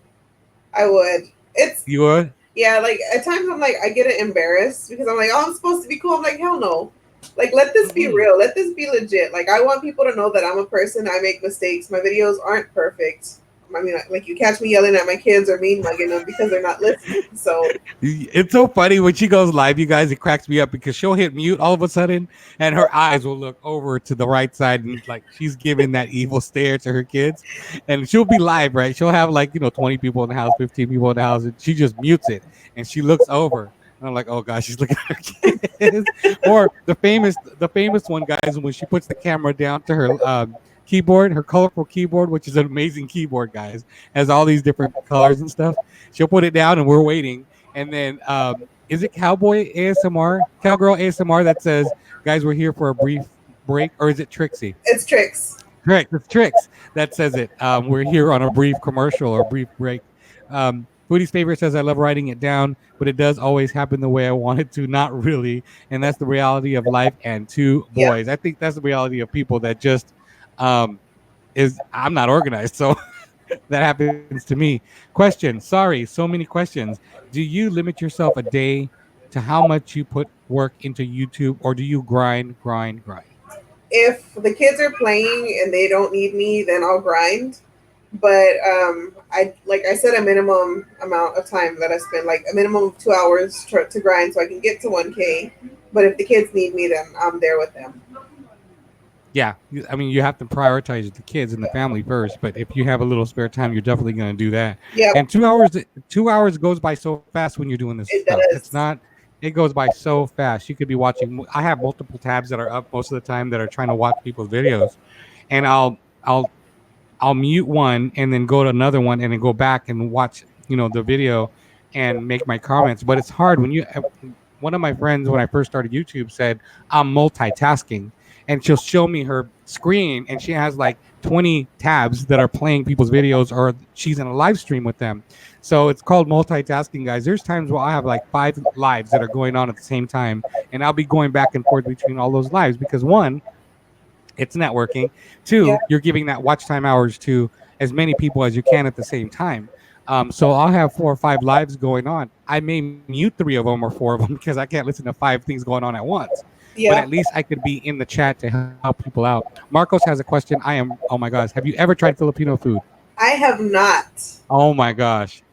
I would. It's You would? yeah, like at times I'm like I get it embarrassed because I'm like, oh, I'm supposed to be cool. I'm like, hell no. Like let this be Mhm. real. Let this be legit. Like I want people to know that I'm a person. I make mistakes. My videos aren't perfect. I mean, like you catch me yelling at my kids or mean mugging them because they're not listening. So It's so funny when she goes live, you guys. It cracks me up because she'll hit mute all of a sudden, and her eyes will look over to the right side, and like she's giving that evil stare to her kids. And she'll be live, right? She'll have like 20 people in the house, 15 people in the house, and she just mutes it, and she looks over. And I'm like, oh gosh, she's looking at her kids. Or the famous one, guys, when she puts the camera down to her keyboard, her colorful keyboard, which is an amazing keyboard, guys, has all these different colors and stuff. She'll put it down, and we're waiting, and then is it Cowboy ASMR, Cowgirl ASMR that says, "Guys, we're here for a brief break," or is it Trixie? it's tricks. Correct, it's Trix that says it. We're here on a brief commercial or brief break. Foodie's favorite says, "I love writing it down, but it does always happen the way I want it to. Not really, and that's the reality of life and two Yep. boys. I think that's the reality of people that just um, is. I'm not organized, so that happens to me. Question. Sorry, so many questions. Do you limit yourself a day to how much you put work into YouTube, or do you grind, grind, grind? If the kids are playing and they don't need me, then I'll grind. But I like I said a minimum amount of time that I spend, like a minimum of 2 hours to grind, so I can get to 1K. But if the kids need me, then I'm there with them. Yeah, I mean, you have to prioritize the kids and the family first. But if you have a little spare time, you're definitely going to do that. Yep, And 2 hours goes by so fast when you're doing this it stuff. It's does. not. It goes by so fast. You could be watching. I have multiple tabs that are up most of the time that are trying to watch people's videos, and I'll mute one and then go to another one and then go back and watch the video and make my comments. But it's hard when you. One of my friends when I first started YouTube said I'm multitasking, and she'll show me her screen and she has like 20 tabs that are playing people's videos or she's in a live stream with them. So it's called multitasking, guys. There's times where I have like 5 lives that are going on at the same time, and I'll be going back and forth between all those lives because one, it's networking. Yeah, Two, you're giving that watch time hours to as many people as you can at the same time. So I'll have 4 or 5 lives going on. I may mute 3 of them or 4 of them because I can't listen to 5 things going on at once. But yeah. at least I could be in the chat to help people out. Marcos has a question. Oh my gosh. Have you ever tried Filipino food? I have not. Oh my gosh.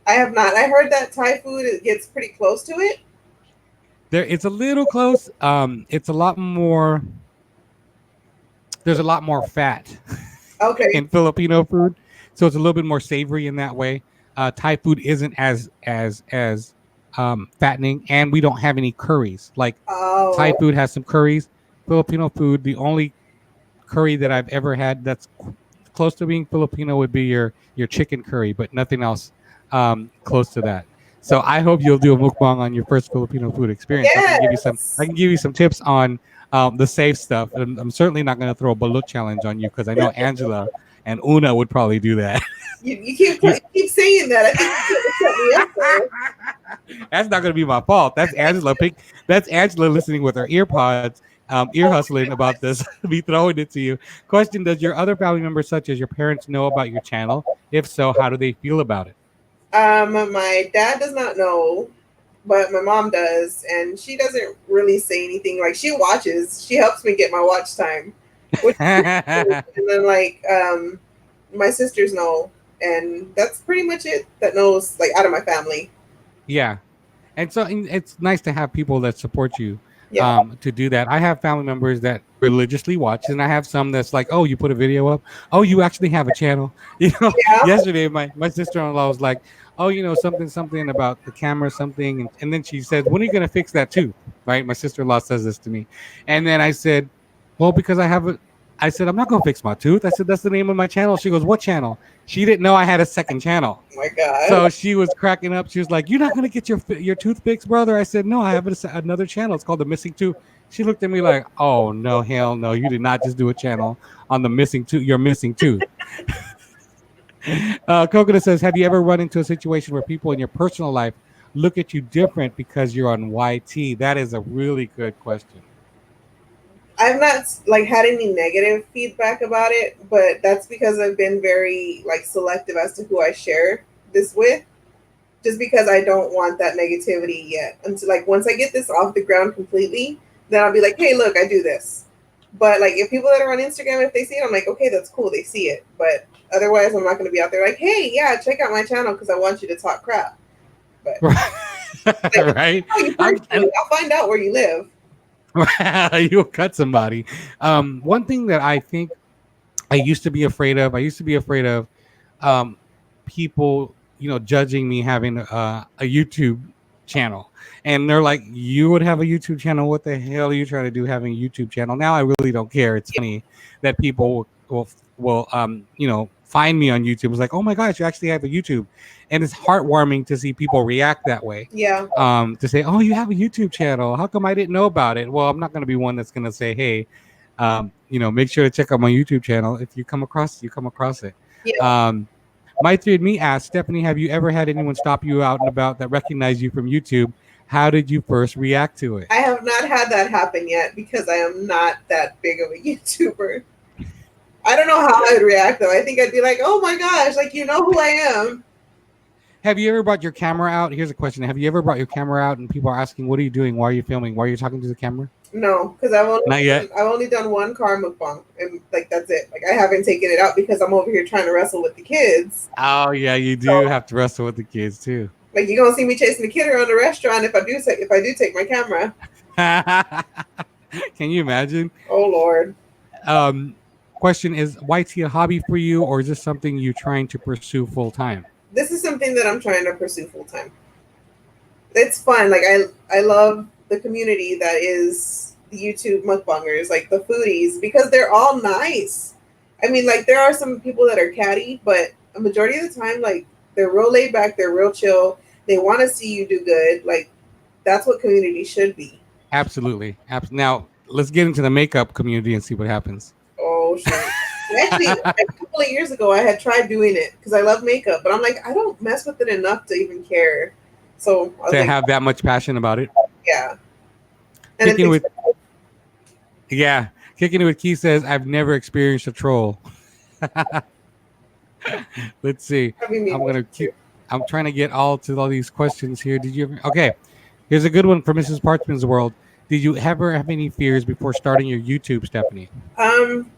I have not. I heard that Thai food it gets pretty close to it. It's a little close. It's a lot more. There's a lot more fat Okay. in Filipino food, so it's a little bit more savory in that way. Thai food isn't as fattening, and we don't have any curries. Like Thai Oh, food has some curries. Filipino food, the only curry that I've ever had that's close to being Filipino would be your chicken curry, but nothing else close to that. So I hope you'll do a mukbang on your first Filipino food experience. I can give you some. I yes. can give you some tips on the safe stuff. And I'm certainly not going to throw a balut challenge on you because I know Angela and Una would probably do that. You You- keep saying that. I think you're gonna set me up there. That's not going to be my fault. That's Angela. That's Angela listening with her ear pods, ear hustling about this. Be throwing it to you. Question: does your other family members, such as your parents, know about your channel? If so, how do they feel about it? My dad does not know, but my mom does, and she doesn't really say anything. Like she watches, she helps me get my watch time, which is pretty cool. And then my sisters know, and that's pretty much it. That knows like out of my family. Yeah. And it's nice to have people that support you Yeah, to do that. I have family members that religiously watch, and I have some that's like, "Oh, you put a video up. Oh, you actually have a channel." yeah. Yesterday my sister in law was like, "Oh, something about the camera, something," and then she said, "When are you gonna fix that tooth?" Right? My sister in law says this to me, and then I said, "Well, because I have a." I said, "I'm not gonna fix my tooth." I said, "That's the name of my channel." She goes, "What channel?" She didn't know I had a second channel. Oh my God. So she was cracking up. She was like, "You're not gonna get your tooth fixed, brother?" I said, "No, I have another channel. It's called the Missing Tooth." She looked at me like, "Oh no, hell no! You did not just do a channel on the missing tooth. Your missing tooth." Coconut says, "Have you ever run into a situation where people in your personal life look at you different because you're on YT?" That is a really good question. I've not like had any negative feedback about it, but that's because I've been very like selective as to who I share this with. Just because I don't want that negativity yet. Until like once I get this off the ground completely, then I'll be like, hey, look, I do this. But like if people that are on Instagram, if they see it, I'm like, okay, that's cool, they see it. But otherwise, I'm not going to be out there like, hey, yeah, check out my channel because I want you to talk crap. But like, Right? oh, you I'm, personally, I'll find out where you live. you'll cut somebody. One thing that I think I used to be afraid of. I used to be afraid of um, people, judging me having a YouTube channel, and they're like, "You would have a YouTube channel? What the hell are you trying to do having a YouTube channel?" Now I really don't care. It's funny that people will find me on YouTube. It's like, "Oh my gosh, you actually have a YouTube," and it's heartwarming to see people react that way. Yeah, To say, "Oh, you have a YouTube channel? How come I didn't know about it?" Well, I'm not going to be one that's going to say, "Hey, make sure to check out my YouTube channel. If you come across it, you come across it." yeah. Um, my three and me asked, Stephanie, have you ever had anyone stop you out and about that recognize you from YouTube? How did you first react to it? I have not had that happen yet because I am not that big of a YouTuber. I don't know how I'd react though. I think I'd be like, oh my gosh, like you know who I am. Have you ever brought your camera out? Here's a question. Have you ever brought your camera out and people are asking, what are you doing? Why are you filming? Why are you talking to the camera? No, because Not yet. I've only done one car mukbang, and like that's it. Like I haven't taken it out because I'm over here trying to wrestle with the kids. Oh, yeah, you do So have to wrestle with the kids too. like you're gonna see me chasing the kid around the restaurant if I do take my camera. Can you imagine? Oh Lord, Um, Question: is YT a hobby for you, or is this something you're trying to pursue full time? this is something that I'm trying to pursue full time. It's fun. Like I love the community that is the YouTube mukbangers, like the foodies, because they're all nice. I mean, like there are some people that are catty, but a majority of the time, like they're real laid back, they're real chill. They want to see you do good. Like that's what community should be. Absolutely. Now let's get into the makeup community and see what happens. Oh shoot. Actually, a couple of years ago, I had tried doing it because I love makeup, but I'm like, I don't mess with it enough to even care. So I was To like, have that much passion about it. yeah. And then Kicking things, with Yeah, kicking it with Key says I've never experienced a troll. Let's see. I mean, I'm gonna keep. I'm trying to get all these questions here. Did you ever? Okay, here's a good one for Mrs. Parchman's World. Did you ever have any fears before starting your YouTube, Stephanie? um,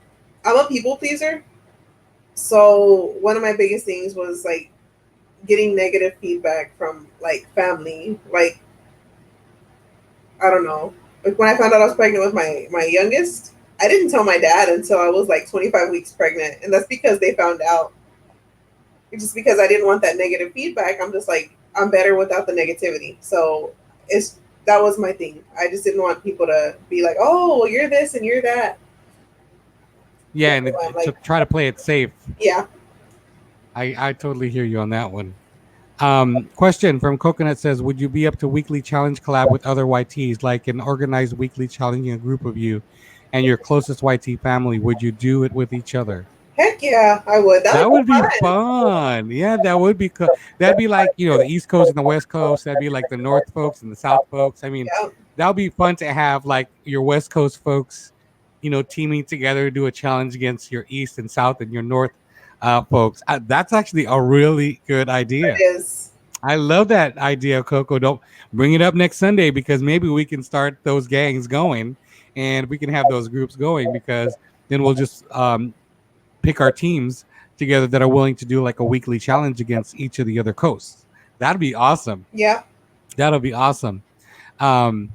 I'm a people pleaser. So one of my biggest things was like getting negative feedback from like family. Like I don't know. Like when I found out I was pregnant with my youngest, I didn't tell my dad until I was like 25 weeks pregnant, and that's because they found out. Just because I didn't want that negative feedback, I'm just like I'm better without the negativity. So it's that was my thing. I just didn't want people to be like, "Oh, well, you're this and you're that." Yeah, and So I'm to like, try to play it safe. yeah. I totally hear you on that one. Question from Coconut says, would you be up to weekly challenge collab with other YTs, like an organized weekly challenging a group of you and your closest YT family? Would you do it with each other? Heck yeah, I would. That That would be would be fun. fun. Yeah, that would be that'd be like, the East Coast and the West Coast. That'd be like the North folks and the South folks. I mean, Yeah, that would be fun to have like your West Coast folks, teaming together to do a challenge against your East and South and your North folks. That's actually a really good it idea. is. I love that idea, Coco. Don't bring it up next Sunday because maybe we can start those gangs going and we can have those groups going because then we'll just pick our teams together that are willing to do like a weekly challenge against each of the other coasts. That'd be awesome. Yeah, That'll be awesome. Um,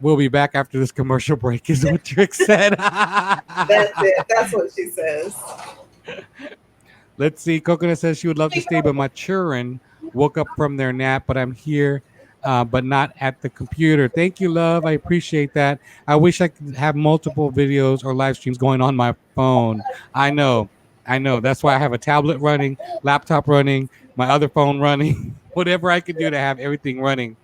we'll be back after this commercial break, is what Trick said. that's it. That's what she says. Let's see. Coconut says she would love to stay, but my children woke up from their nap, but I'm here, but not at the computer. Thank you, love. I appreciate that. I wish I could have multiple videos or live streams going on my phone. I know. I know. That's why I have a tablet running, laptop running, my other phone running, whatever I could do to have everything running.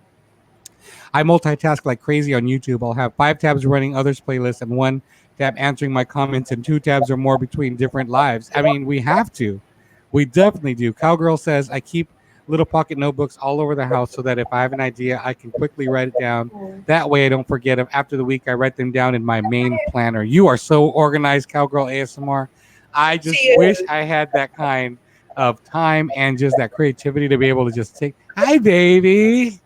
I multitask like crazy on YouTube. I'll have 5 tabs running others playlists and 1 tab answering my comments and 2 tabs or more between different lives. I mean, we have to. We definitely do. Cowgirl says I keep little pocket notebooks all over the house so that if I have an idea, I can quickly write it down. That way I don't forget them. After the week, I write them down in my main planner. You are so organized, Cowgirl ASMR. I She just wish is. I had that kind of time and just that creativity to be able to just take, hi, baby.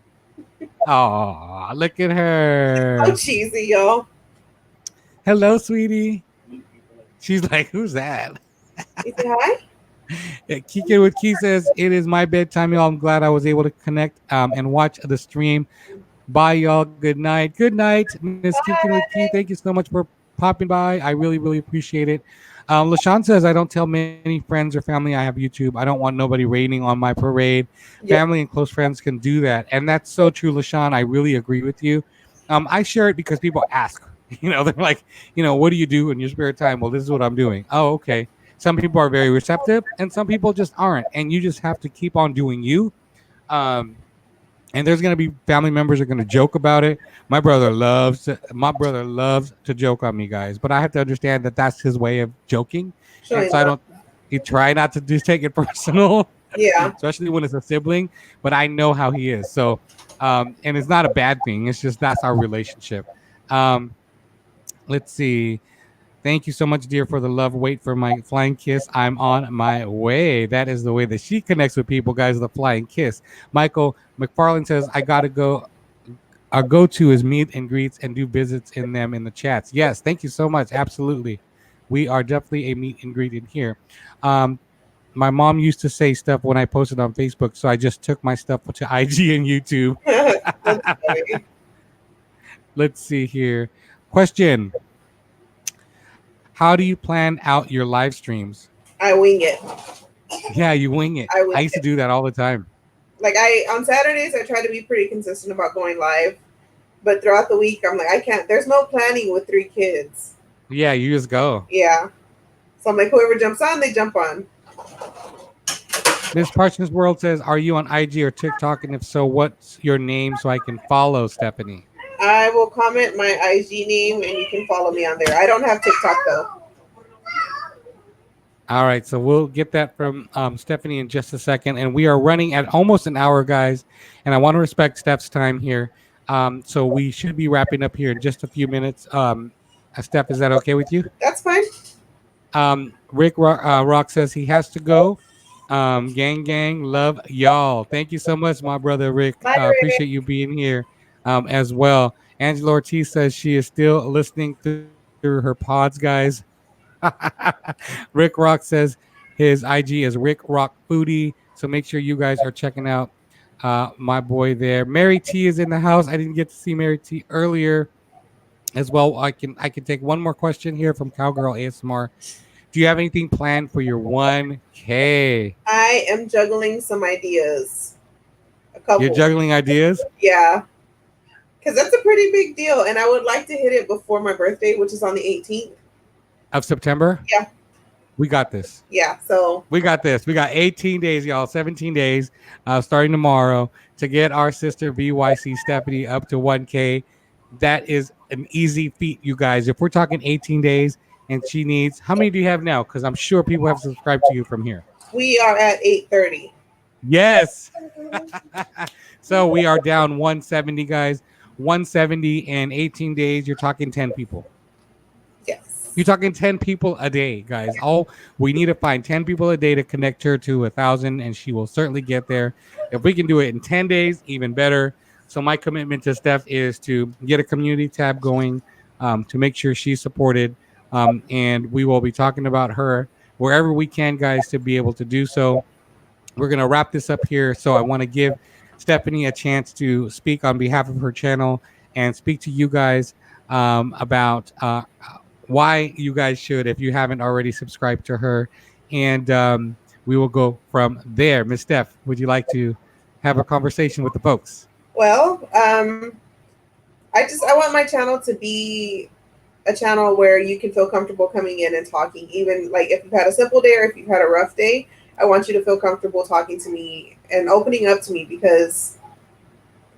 Oh, look at So her. cheesy, y'all. Hello, sweetie. She's like, who's that? You say hi? Kiki with Key says, it is my bedtime, y'all. I'm glad I was able to connect and watch the stream. Bye, y'all. Good night. Good night, Miss Kiki with Key. Thank you so much for popping by. I really, really appreciate it. LaShawn says, I don't tell many friends or family I have YouTube. I don't want nobody raiding on my parade. Yep. Family and close friends can do that. And that's so true, LaShawn. I really agree with you. I share it because people ask. They're like, what do you do in your spare time? Well, this is what I'm doing. Oh, okay. Some people are very receptive and some people just aren't. And you just have to keep on doing you. Um, and there's gonna be family members are gonna joke about it. My brother loves to joke on me, guys. But I have to understand that that's his way of joking, and Showing so I love. don't. You try not to just take it personal, Yeah. especially when it's a sibling. But I know how he is, so and it's not a bad thing. It's just that's our relationship. Um, let's see. Thank you so much, dear, for the love. Wait for my flying kiss. I'm on my way. That is the way that she connects with people, guys. The flying kiss. Michael McFarland says, I gotta go. Our go-to is meet and greets and do visits in them in the chats. Yes, thank you so much. Absolutely. We are definitely a meet and greet in here. Um, my mom used to say stuff when I posted on Facebook, so I just took my stuff to IG and YouTube. That's funny. Let's see here. Question: how do you plan out your live streams? I wing it. Yeah, you wing it. I wing I used to it. do that all the time. Like I on Saturdays, I try to be pretty consistent about going live, but throughout the week, I'm like, I can't. There's no planning with 3 kids. Yeah, you just go. Yeah. So I'm like, whoever jumps on, they jump on. Miss Parsons World says, are you on IG or TikTok? And if so, what's your name so I can follow Stephanie? I will comment my IG name, and you can follow me on there. I don't have TikTok though. All right, so we'll get that from Stephanie in just a second. And we are running at almost an hour, guys. And I want to respect Steph's time here. So we should be wrapping up here in just a few minutes. Steph, is that okay with you? That's fine. Rick Rock says he has to go. Gang, love y'all. Thank you so much, my brother Rick. Bye, Appreciate Rick. you being here as well. Angela Ortiz says she is still listening through her pods, guys. Rick Rock says his IG is Rick Rock Foodie. So make sure you guys are checking out my boy there. Mary T is in the house. I didn't get to see Mary T earlier as well. I can take one more question here from Cowgirl ASMR. Do you have anything planned for your 1K? I am juggling some ideas. A You're couple. juggling ideas Yeah. Because that's a pretty big deal. And I would like to hit it before my birthday, which is on the 18th. of September. Yeah. We got this. Yeah. So, We got this. We got 18 days, y'all. 17 days, starting tomorrow, to get our sister VYC Stephanie up to 1K. That is an easy feat, you guys. If we're talking 18 days, and she needs, how many do you have now? Because I'm sure people have subscribed to you from here. We are at 830. Yes. So we are down 170, guys. 170 in 18 days. You're talking 10 people. You're Yes. talking 10 people a day, guys. All we need to find 10 people a day to connect her to 1,000, and she will certainly get there. If we can do it in 10 days, even better. So my commitment to Steph is to get a community tab going, to make sure she's supported. And we will be talking about her wherever we can, guys, to be able to do so. We're going to wrap this up here. So I want to give Stephanie a chance to speak on behalf of her channel and speak to you guys about why you guys should, if you haven't already subscribed to her. And we will go from there. Miss Steph, would you like to have a conversation with the folks? Well, I want my channel to be a channel where you can feel comfortable coming in and talking. Even like if you've had a simple day or if you've had a rough day, I want you to feel comfortable talking to me and opening up to me, because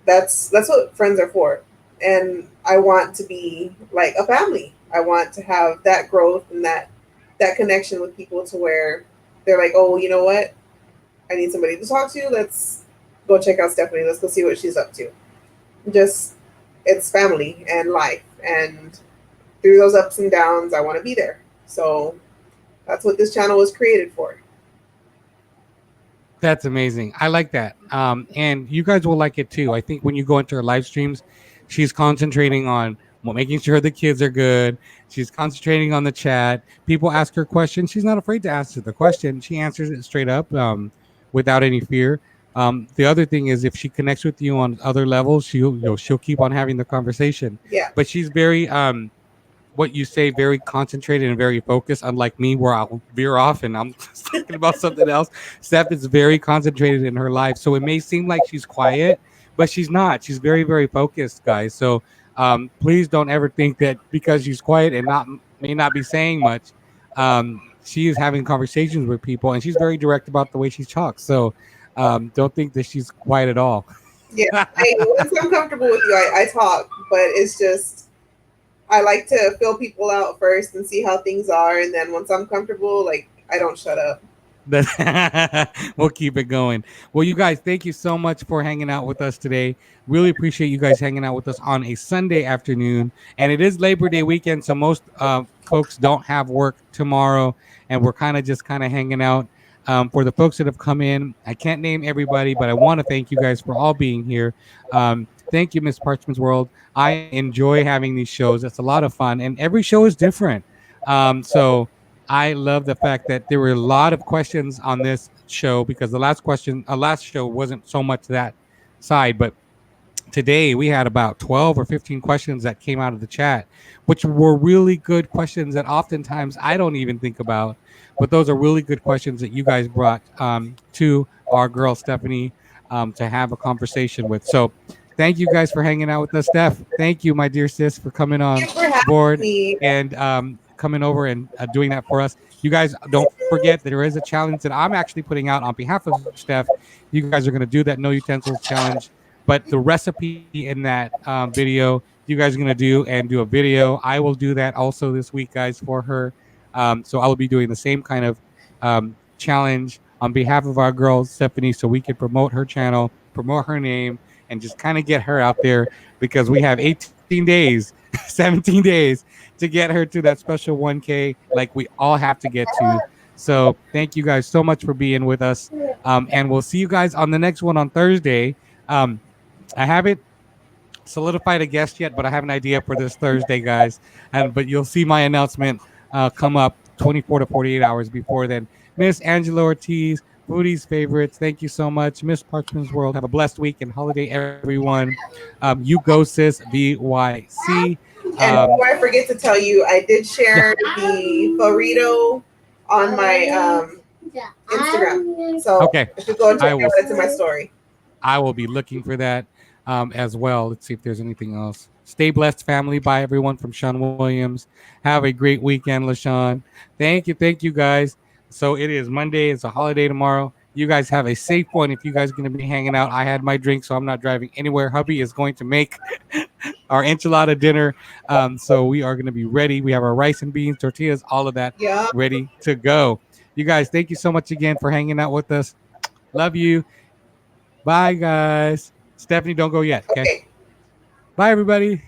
that's what friends are for. And I want to be like a family. I want to have that growth and that connection with people to where they're like, oh, you know what? I need somebody to talk to. Let's go check out Stephanie. Let's go see what she's up to. Just it's family and life, and through those ups and downs, I want to be there. So that's what this channel was created for. That's amazing. I like that. And you guys will like it too. I think when you go into her live streams, she's concentrating on making sure the kids are good. She's concentrating on the chat. People ask her questions. She's not afraid to answer the question. She answers it straight up, without any fear. The other thing is, if she connects with you on other levels, she'll keep on having the conversation. Yeah. But she's very what you say, very concentrated and very focused, unlike me, where I'll veer off and I'm thinking about something else. Steph is very concentrated in her life, so it may seem like she's quiet, but she's not. She's very, very focused, guys. So please don't ever think that because she's quiet and not may not be saying much, she is having conversations with people, and she's very direct about the way she talks. So don't think that she's quiet at all. Yeah. Once I'm comfortable with you, I talk, but it's just I like to feel people out first and see how things are, and then once I'm comfortable, like I don't shut up. We'll keep it going. Well, you guys, thank you so much for hanging out with us today. Really appreciate you guys hanging out with us on a Sunday afternoon. And it is Labor Day weekend, so most folks don't have work tomorrow, and we're kind of hanging out. For the folks that have come in, I can't name everybody, but I want to thank you guys for all being here. Thank you, Miss Parchment's World. I enjoy having these shows. It's a lot of fun, and every show is different. So I love the fact that there were a lot of questions on this show, because the last show wasn't so much that side, but today we had about 12 or 15 questions that came out of the chat, which were really good questions that oftentimes I don't even think about, but those are really good questions that you guys brought to our girl Stephanie, to have a conversation with. So thank you guys for hanging out with us. Steph, thank you, my dear sis, for coming on Thank you for having board me. and coming over and doing that for us. You guys don't forget that there is a challenge that I'm actually putting out on behalf of Steph. You guys are going to do that no utensils challenge, but the recipe in that video, you guys are going to do a video. I will do that also this week, guys, for her. So I will be doing the same kind of challenge on behalf of our girl Stephanie, so we can promote her channel, promote her name, and just kind of get her out there, because we have 18 days 17 days to get her to that special 1K, like we all have to get to. So thank you guys so much for being with us, and we'll see you guys on the next one on Thursday. I haven't solidified a guest yet, but I have an idea for this Thursday, guys. And but you'll see my announcement come up 24 to 48 hours before then. Miss Angela Ortiz, Foodie's favorites. Thank you so much, Miss Parchman's World. Have a blessed week and holiday, everyone. You go, sis. VYC. And before I forget to tell you, I did Yeah. share the burrito on my Instagram. So Okay. if you go check I out, will. it's in my story. I will be looking for that as well. Let's see if there's anything else. Stay blessed, family. Bye, everyone from Sean Williams. Have a great weekend, LaShawn. Thank you, guys. So it is Monday. It's a holiday tomorrow. You guys have a safe one. If you guys are going to be hanging out, I had my drink, so I'm not driving anywhere. Hubby is going to make our enchilada dinner. So we are going to be ready. We have our rice and beans, tortillas, all of that Yeah. ready to go. You guys, thank you so much again for hanging out with us. Love you. Bye, guys. Stephanie, don't go yet. Okay. Okay. Bye, everybody.